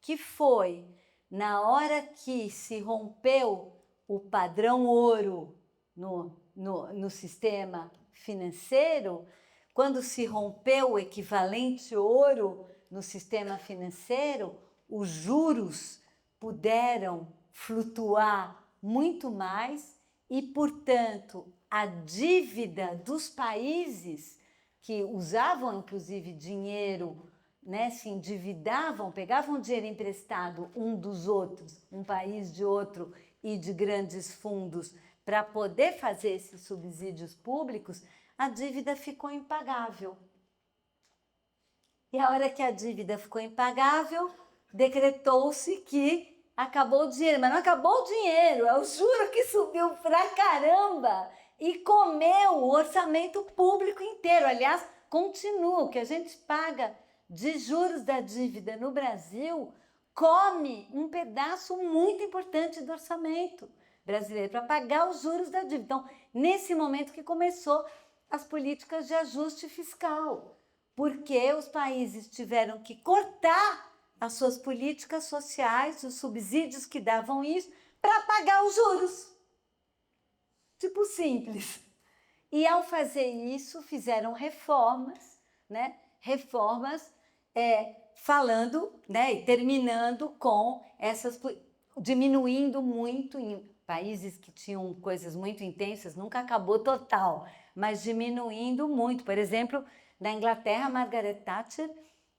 que foi na hora que se rompeu o padrão ouro no sistema financeiro, quando se rompeu o equivalente ouro no sistema financeiro, os juros puderam flutuar muito mais e, portanto, a dívida dos países que usavam, inclusive, dinheiro, né, se endividavam, pegavam dinheiro emprestado um dos outros, um país de outro e de grandes fundos, para poder fazer esses subsídios públicos, a dívida ficou impagável. E a hora que a dívida ficou impagável, decretou-se que acabou o dinheiro. Mas não acabou o dinheiro, é o juro que subiu pra caramba e comeu o orçamento público inteiro. Aliás, continua, o que a gente paga de juros da dívida no Brasil come um pedaço muito importante do orçamento brasileiro para pagar os juros da dívida. Então, nesse momento que começou as políticas de ajuste fiscal, porque os países tiveram que cortar as suas políticas sociais, os subsídios que davam isso, para pagar os juros. Tipo simples. E ao fazer isso, fizeram reformas, né? Reformas falando, né? E terminando com essas, diminuindo muito em países que tinham coisas muito intensas, nunca acabou total, mas diminuindo muito. Por exemplo, na Inglaterra, Margaret Thatcher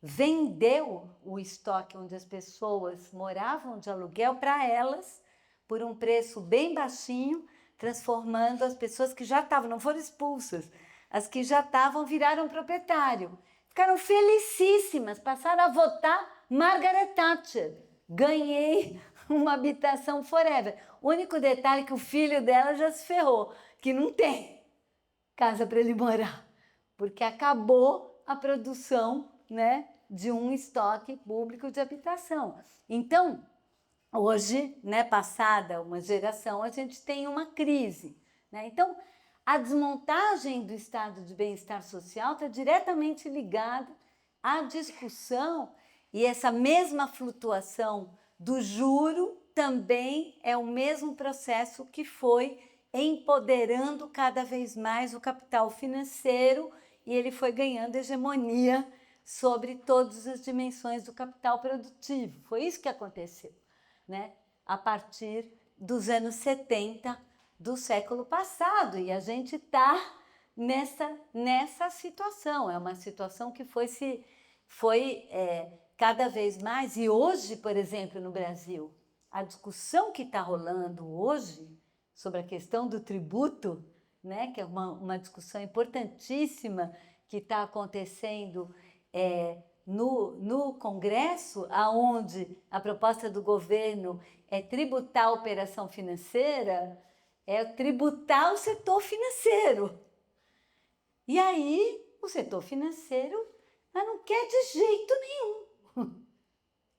vendeu o estoque onde as pessoas moravam de aluguel para elas por um preço bem baixinho, transformando as pessoas que já estavam, não foram expulsas, as que já estavam viraram proprietário. Ficaram felicíssimas, passaram a votar Margaret Thatcher. Ganhei uma habitação forever. O único detalhe é que o filho dela já se ferrou, que não tem casa para ele morar, porque acabou a produção, né, de um estoque público de habitação. Então, hoje, né, passada uma geração, a gente tem uma crise, né? Então, a desmontagem do estado de bem-estar social está diretamente ligada à discussão, e essa mesma flutuação do juro também é o mesmo processo que foi empoderando cada vez mais o capital financeiro, e ele foi ganhando hegemonia sobre todas as dimensões do capital produtivo. Foi isso que aconteceu, né? A partir dos anos 70 do século passado, e a gente está nessa situação. É uma situação que foi cada vez mais, e hoje, por exemplo, no Brasil, a discussão que está rolando hoje sobre a questão do tributo, né, que é uma discussão importantíssima que está acontecendo no Congresso, aonde a proposta do governo é tributar a operação financeira, é tributar o setor financeiro. E aí, o setor financeiro não quer de jeito nenhum.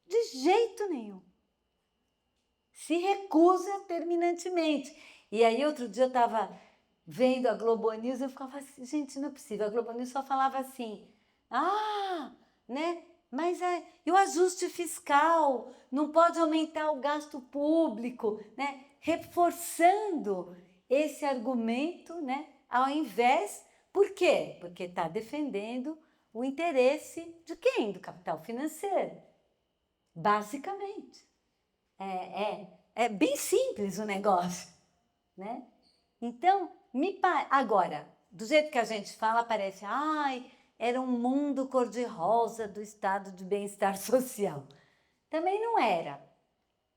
De jeito nenhum. Se recusa terminantemente. E aí, outro dia eu estava vendo a Globo News, eu ficava assim, gente, não é possível. A Globo News só falava assim, né? Mas e o ajuste fiscal? Não pode aumentar o gasto público, né? Reforçando esse argumento, né? Ao invés, por quê? Porque está defendendo o interesse de quem? Do capital financeiro, basicamente. É bem simples o negócio, né? Então, agora, do jeito que a gente fala, parece, era um mundo cor-de-rosa do estado de bem-estar social. Também não era.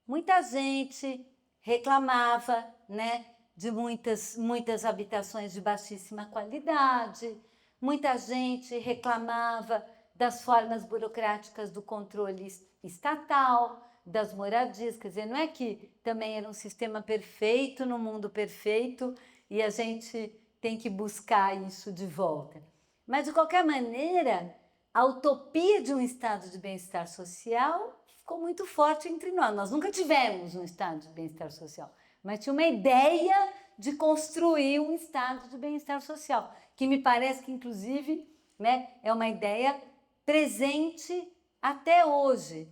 Muita gente reclamava, né, de muitas habitações de baixíssima qualidade, muita gente reclamava das formas burocráticas do controle estatal, das moradias, quer dizer, não é que também era um sistema perfeito no mundo perfeito e a gente tem que buscar isso de volta. Mas, de qualquer maneira, a utopia de um estado de bem-estar social ficou muito forte entre nós. Nós nunca tivemos um estado de bem-estar social, mas tinha uma ideia de construir um estado de bem-estar social, que me parece que, inclusive, né, é uma ideia presente até hoje.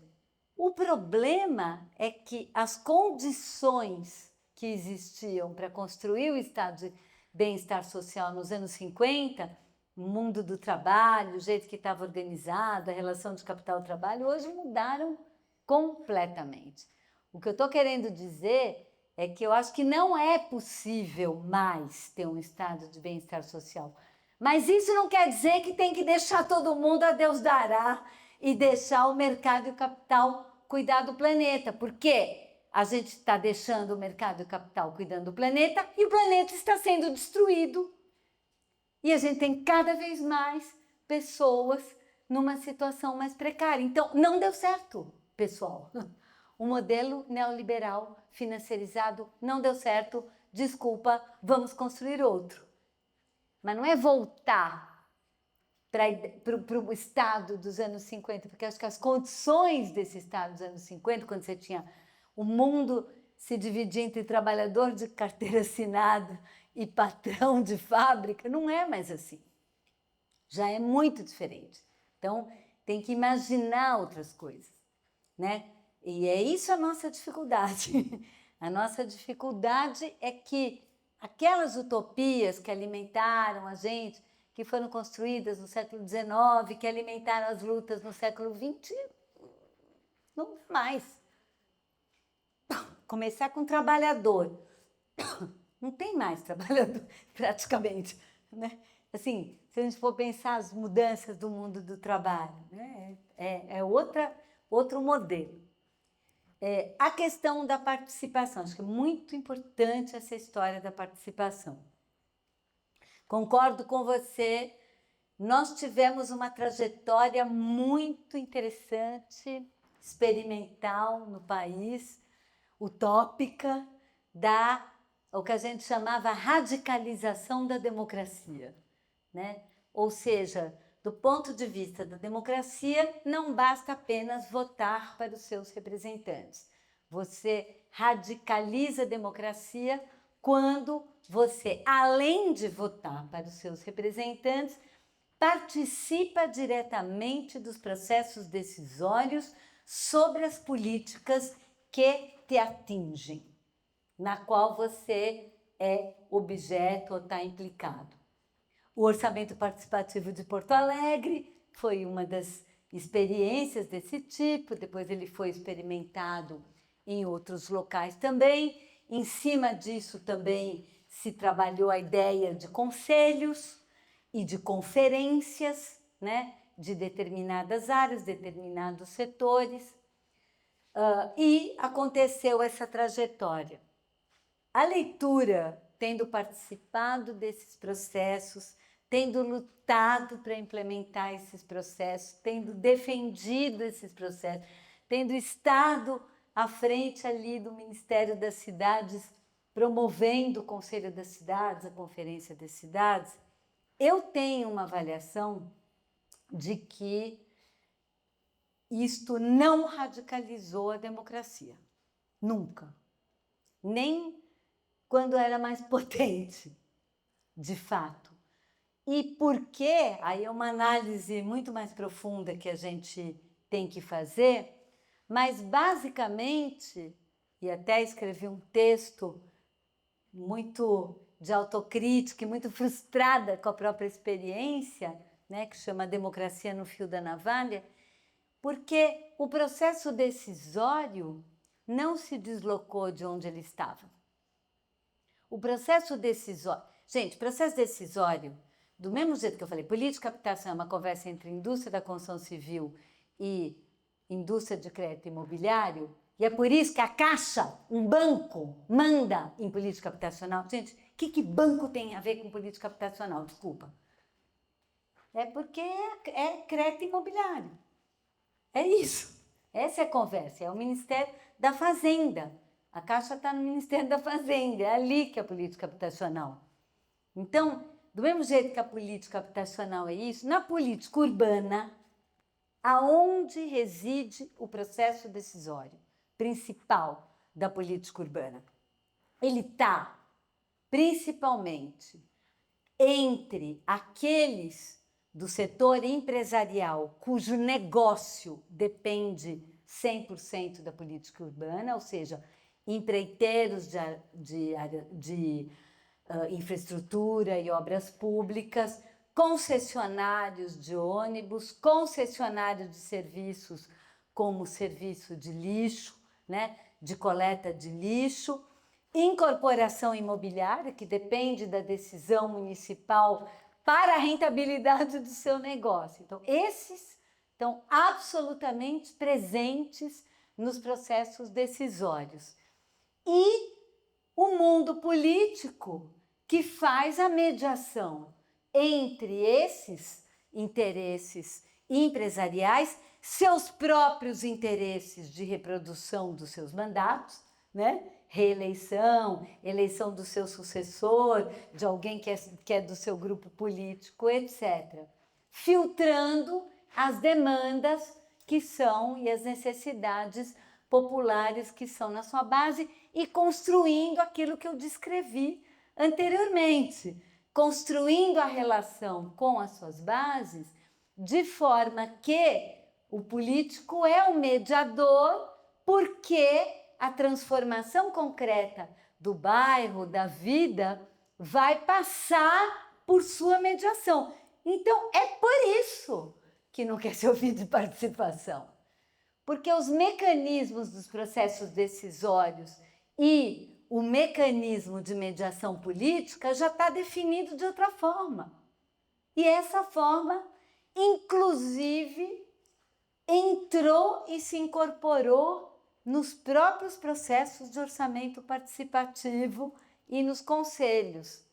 O problema é que as condições que existiam para construir o estado de bem-estar social nos anos 50, o mundo do trabalho, o jeito que estava organizado, a relação de capital-trabalho, hoje mudaram completamente. O que eu estou querendo dizer é que eu acho que não é possível mais ter um estado de bem-estar social. Mas isso não quer dizer que tem que deixar todo mundo a Deus dará e deixar o mercado e o capital cuidar do planeta. Por quê? A gente está deixando o mercado e o capital cuidando do planeta e o planeta está sendo destruído. E a gente tem cada vez mais pessoas numa situação mais precária. Então, não deu certo, pessoal. O modelo neoliberal financiarizado não deu certo. Desculpa, vamos construir outro. Mas não é voltar para o Estado dos anos 50, porque acho que as condições desse Estado dos anos 50, quando você tinha o mundo se dividir entre trabalhador de carteira assinada e patrão de fábrica, não é mais assim. Já é muito diferente. Então, tem que imaginar outras coisas, né? E é isso a nossa dificuldade. A nossa dificuldade é que aquelas utopias que alimentaram a gente, que foram construídas no século XIX, que alimentaram as lutas no século XX, não mais. Começar com trabalhador. Não tem mais trabalhador, praticamente, né? Assim, se a gente for pensar as mudanças do mundo do trabalho, né? É outro modelo. A questão da participação, acho que é muito importante essa história da participação. Concordo com você, nós tivemos uma trajetória muito interessante, experimental no país, utópica, o que a gente chamava radicalização da democracia, né? Ou seja, do ponto de vista da democracia, não basta apenas votar para os seus representantes. Você radicaliza a democracia quando você, além de votar para os seus representantes, participa diretamente dos processos decisórios sobre as políticas que te atingem, na qual você é objeto ou está implicado. O orçamento participativo de Porto Alegre foi uma das experiências desse tipo, depois ele foi experimentado em outros locais também. Em cima disso também se trabalhou a ideia de conselhos e de conferências, né, de determinadas áreas, determinados setores. E aconteceu essa trajetória. A leitura, tendo participado desses processos, tendo lutado para implementar esses processos, tendo defendido esses processos, tendo estado à frente ali do Ministério das Cidades, promovendo o Conselho das Cidades, a Conferência das Cidades, eu tenho uma avaliação de que isto não radicalizou a democracia. Nunca. Nem quando era mais potente, de fato. E por quê? Aí é uma análise muito mais profunda que a gente tem que fazer, mas basicamente, e até escrevi um texto muito de autocrítica e muito frustrada com a própria experiência, né, que chama Democracia no Fio da Navalha, porque o processo decisório não se deslocou de onde ele estava. O processo decisório... Gente, processo decisório, do mesmo jeito que eu falei, política de habitação é uma conversa entre indústria da construção civil e indústria de crédito imobiliário, e é por isso que a Caixa, um banco, manda em política habitacional. Gente, o que banco tem a ver com política habitacional? Desculpa. É porque é crédito imobiliário. É isso. Essa é a conversa. É o Ministério da Fazenda. A Caixa está no Ministério da Fazenda. É ali que é a política habitacional. Então, do mesmo jeito que a política habitacional é isso, na política urbana, aonde reside o processo decisório principal da política urbana? Ele está principalmente entre aqueles do setor empresarial cujo negócio depende 100% da política urbana, ou seja, empreiteiros de infraestrutura e obras públicas, concessionários de ônibus, concessionários de serviços como serviço de lixo, né, de coleta de lixo, incorporação imobiliária, que depende da decisão municipal para a rentabilidade do seu negócio. Então, esses estão absolutamente presentes nos processos decisórios. E o mundo político, que faz a mediação entre esses interesses empresariais, seus próprios interesses de reprodução dos seus mandatos, né? Reeleição, eleição do seu sucessor, de alguém que é do seu grupo político, etc. Filtrando as demandas que são e as necessidades populares que são na sua base e construindo aquilo que eu descrevi anteriormente, construindo a relação com as suas bases de forma que o político é o mediador, porque a transformação concreta do bairro, da vida, vai passar por sua mediação. Então, é por isso que não quer ser ouvido de participação. Porque os mecanismos dos processos decisórios e o mecanismo de mediação política já está definido de outra forma. E essa forma, inclusive, entrou e se incorporou nos próprios processos de orçamento participativo e nos conselhos,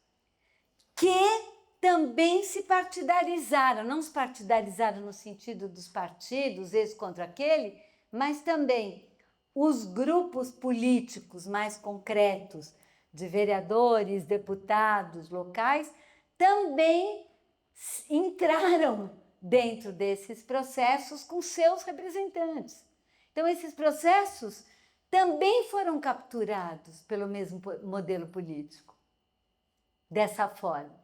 que também se partidarizaram, não se partidarizaram no sentido dos partidos, esse contra aquele, mas também os grupos políticos mais concretos, de vereadores, deputados locais, também entraram dentro desses processos com seus representantes. Então, esses processos também foram capturados pelo mesmo modelo político, dessa forma.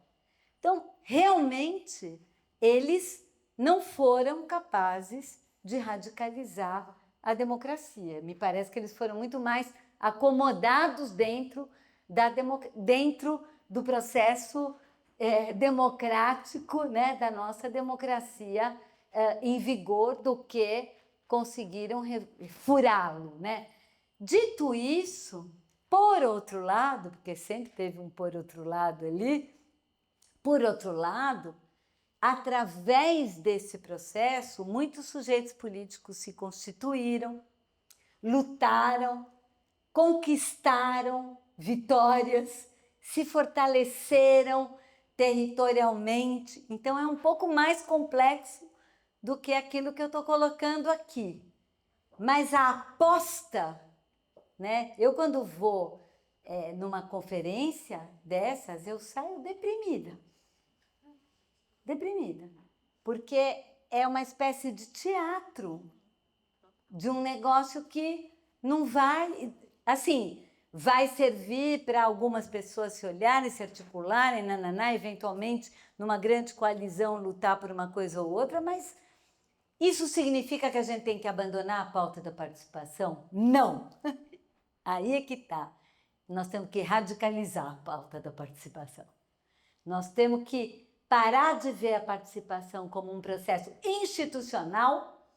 Então, realmente, eles não foram capazes de radicalizar a democracia. Me parece que eles foram muito mais acomodados dentro do processo democrático, né, da nossa democracia em vigor, do que conseguiram furá-lo, né? Dito isso, por outro lado, porque sempre teve um por outro lado ali, por outro lado, através desse processo, muitos sujeitos políticos se constituíram, lutaram, conquistaram vitórias, se fortaleceram territorialmente. Então, é um pouco mais complexo do que aquilo que eu estou colocando aqui. Mas a aposta, né? Eu, quando vou numa conferência dessas, eu saio deprimida. Deprimida. Porque é uma espécie de teatro, de um negócio que não vai... Assim, vai servir para algumas pessoas se olharem, se articularem, eventualmente, numa grande coalizão, lutar por uma coisa ou outra, mas isso significa que a gente tem que abandonar a pauta da participação? Não! Aí é que está. Nós temos que radicalizar a pauta da participação. Nós temos que parar de ver a participação como um processo institucional,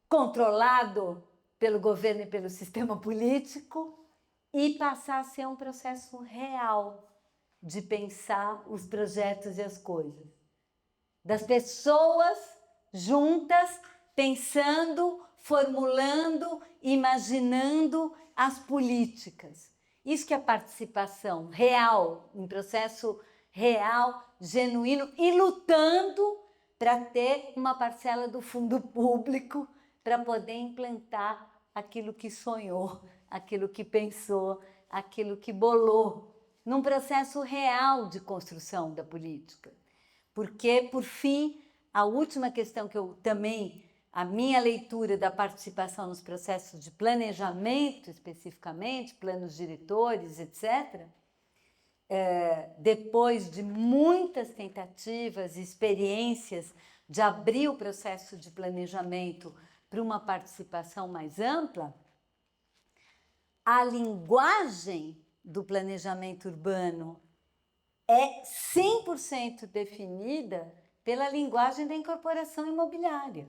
controlado pelo governo e pelo sistema político, e passar a ser um processo real de pensar os projetos e as coisas. Das pessoas juntas, pensando, formulando, imaginando as políticas. Isso que é participação real, um processo real, genuíno, e lutando para ter uma parcela do fundo público para poder implantar aquilo que sonhou, aquilo que pensou, aquilo que bolou, num processo real de construção da política. Porque, por fim, a última questão que eu também, a minha leitura da participação nos processos de planejamento, especificamente, planos diretores, etc., depois de muitas tentativas e experiências de abrir o processo de planejamento para uma participação mais ampla, a linguagem do planejamento urbano é 100% definida pela linguagem da incorporação imobiliária.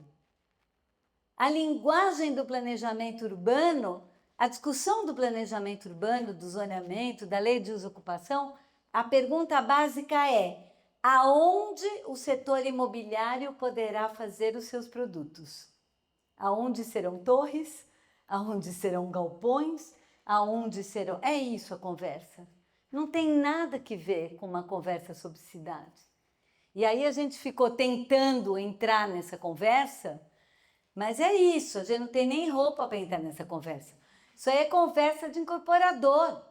A linguagem do planejamento urbano a discussão do planejamento urbano, do zoneamento, da lei de uso e ocupação, a pergunta básica é: aonde o setor imobiliário poderá fazer os seus produtos? Aonde serão torres? Aonde serão galpões? Aonde serão... É isso a conversa. Não tem nada que ver com uma conversa sobre cidade. E aí a gente ficou tentando entrar nessa conversa, mas é isso, a gente não tem nem roupa para entrar nessa conversa. Isso aí é conversa de incorporador.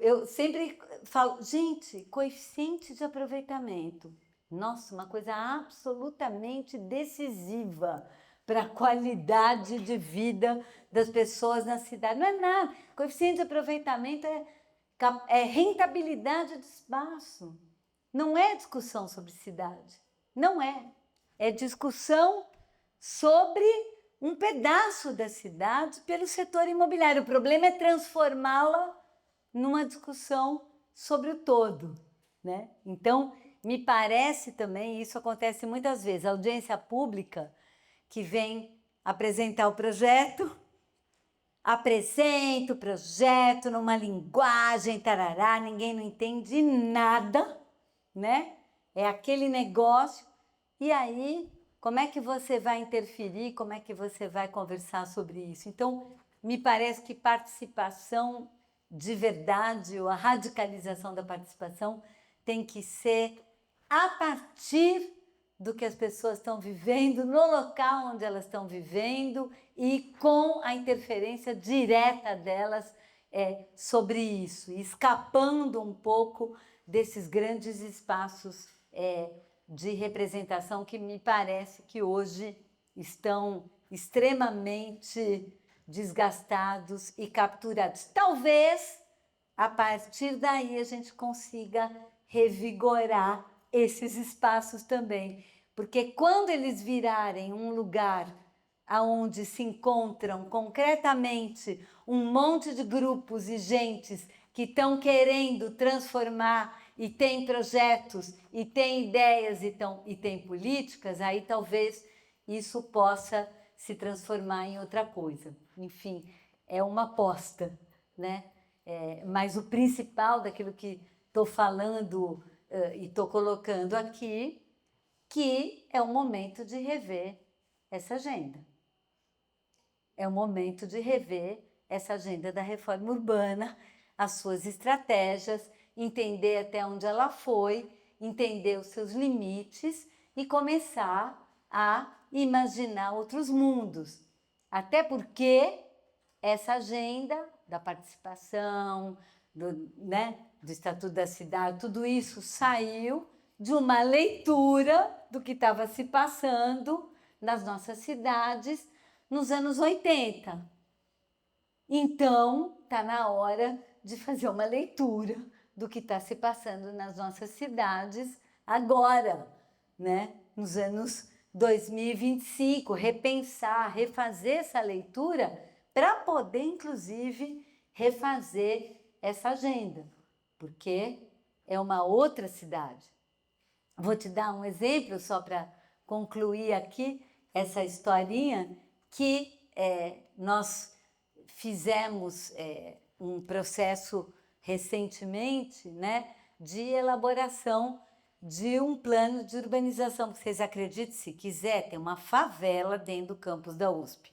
Eu sempre falo, gente, coeficiente de aproveitamento. Nossa, uma coisa absolutamente decisiva para a qualidade de vida das pessoas na cidade. Não é nada. Coeficiente de aproveitamento é rentabilidade de espaço. Não é discussão sobre cidade. Não é. É discussão sobre um pedaço da cidade pelo setor imobiliário. O problema é transformá-la numa discussão sobre o todo, né? Então, me parece também, isso acontece muitas vezes, a audiência pública que vem apresentar o projeto, apresenta o projeto numa linguagem, tarará, ninguém não entende nada, né? É aquele negócio, e aí, como é que você vai interferir, como é que você vai conversar sobre isso? Então, me parece que participação de verdade, ou a radicalização da participação, tem que ser a partir do que as pessoas estão vivendo, no local onde elas estão vivendo e com a interferência direta delas sobre isso, escapando um pouco desses grandes espaços de representação que me parece que hoje estão extremamente desgastados e capturados. Talvez, a partir daí, a gente consiga revigorar esses espaços também. Porque quando eles virarem um lugar onde se encontram concretamente um monte de grupos e gentes que estão querendo transformar e tem projetos, e tem ideias, e tem políticas, aí talvez isso possa se transformar em outra coisa. Enfim, é uma aposta, né? Mas o principal daquilo que estou falando e estou colocando aqui, que é o momento de rever essa agenda. É o momento de rever essa agenda da reforma urbana, as suas estratégias, entender até onde ela foi, entender os seus limites e começar a imaginar outros mundos. Até porque essa agenda da participação, do Estatuto da Cidade, tudo isso saiu de uma leitura do que estava se passando nas nossas cidades nos anos 80. Então, está na hora de fazer uma leitura do que está se passando nas nossas cidades agora, né? Nos anos 2025, repensar, refazer essa leitura para poder, inclusive, refazer essa agenda, porque é uma outra cidade. Vou te dar um exemplo só para concluir aqui essa historinha que nós fizemos um processo recentemente, né, de elaboração de um plano de urbanização, que vocês acreditem se quiser, tem uma favela dentro do campus da USP,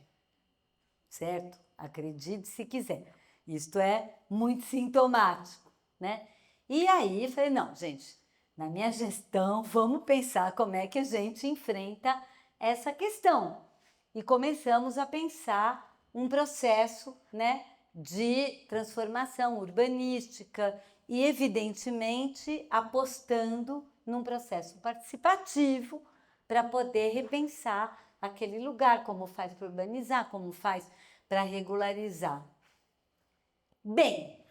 certo? Acredite se quiser. Isto é muito sintomático, né? E aí, falei, não, gente, na minha gestão, vamos pensar como é que a gente enfrenta essa questão. E começamos a pensar um processo, né, de transformação urbanística e, evidentemente, apostando num processo participativo para poder repensar aquele lugar, como faz para urbanizar, como faz para regularizar. Bem,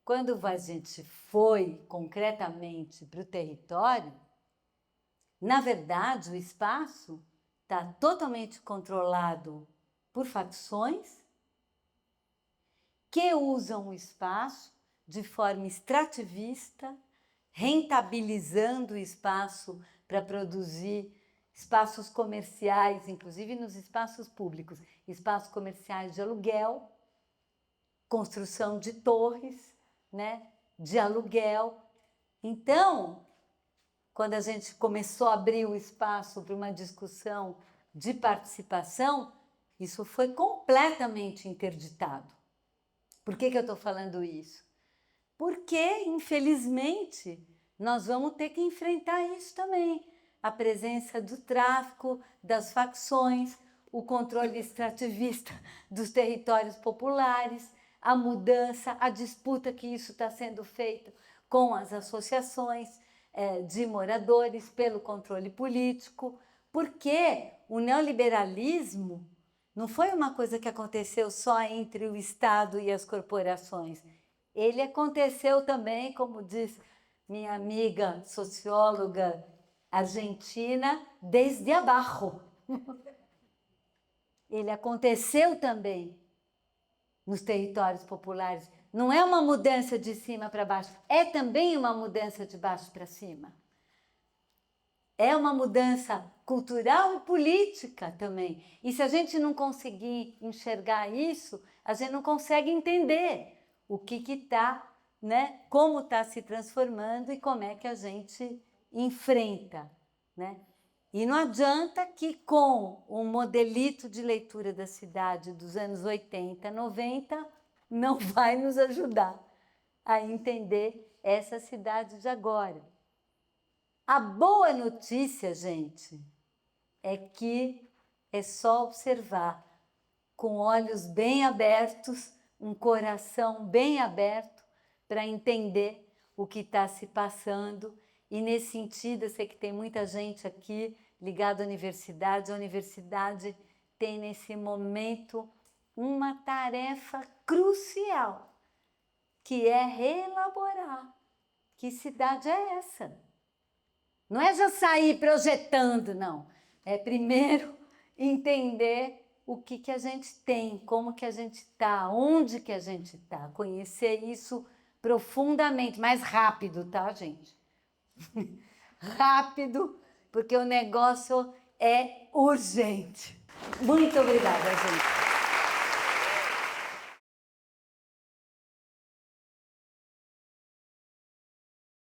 quando a gente foi concretamente para o território, na verdade, o espaço está totalmente controlado por facções que usam o espaço de forma extrativista, rentabilizando o espaço para produzir espaços comerciais, inclusive nos espaços públicos, espaços comerciais de aluguel, construção de torres, né, de aluguel. Então, quando a gente começou a abrir o espaço para uma discussão de participação, isso foi completamente interditado. Por que eu estou falando isso? Porque, infelizmente, nós vamos ter que enfrentar isso também. A presença do tráfico, das facções, o controle extrativista dos territórios populares, a mudança, a disputa que isso está sendo feita com as associações de moradores pelo controle político, porque o neoliberalismo não foi uma coisa que aconteceu só entre o Estado e as corporações. Ele aconteceu também, como diz minha amiga socióloga argentina, desde abaixo. Ele aconteceu também nos territórios populares. Não é uma mudança de cima para baixo, é também uma mudança de baixo para cima. É uma mudança cultural e política também. E se a gente não conseguir enxergar isso, a gente não consegue entender o que está, né? Como está se transformando e como é que a gente enfrenta, né? E não adianta que com um modelito de leitura da cidade dos anos 80, 90, não vai nos ajudar a entender essa cidade de agora. A boa notícia, gente, é que é só observar com olhos bem abertos, um coração bem aberto para entender o que está se passando. E nesse sentido, eu sei que tem muita gente aqui ligada à universidade. A universidade tem nesse momento uma tarefa crucial, que é reelaborar que cidade é essa. Não é já sair projetando, não. É primeiro entender o que a gente tem, como que a gente está, onde que a gente está. Conhecer isso profundamente, mais rápido, tá, gente? Rápido, porque o negócio é urgente. Muito obrigada, gente.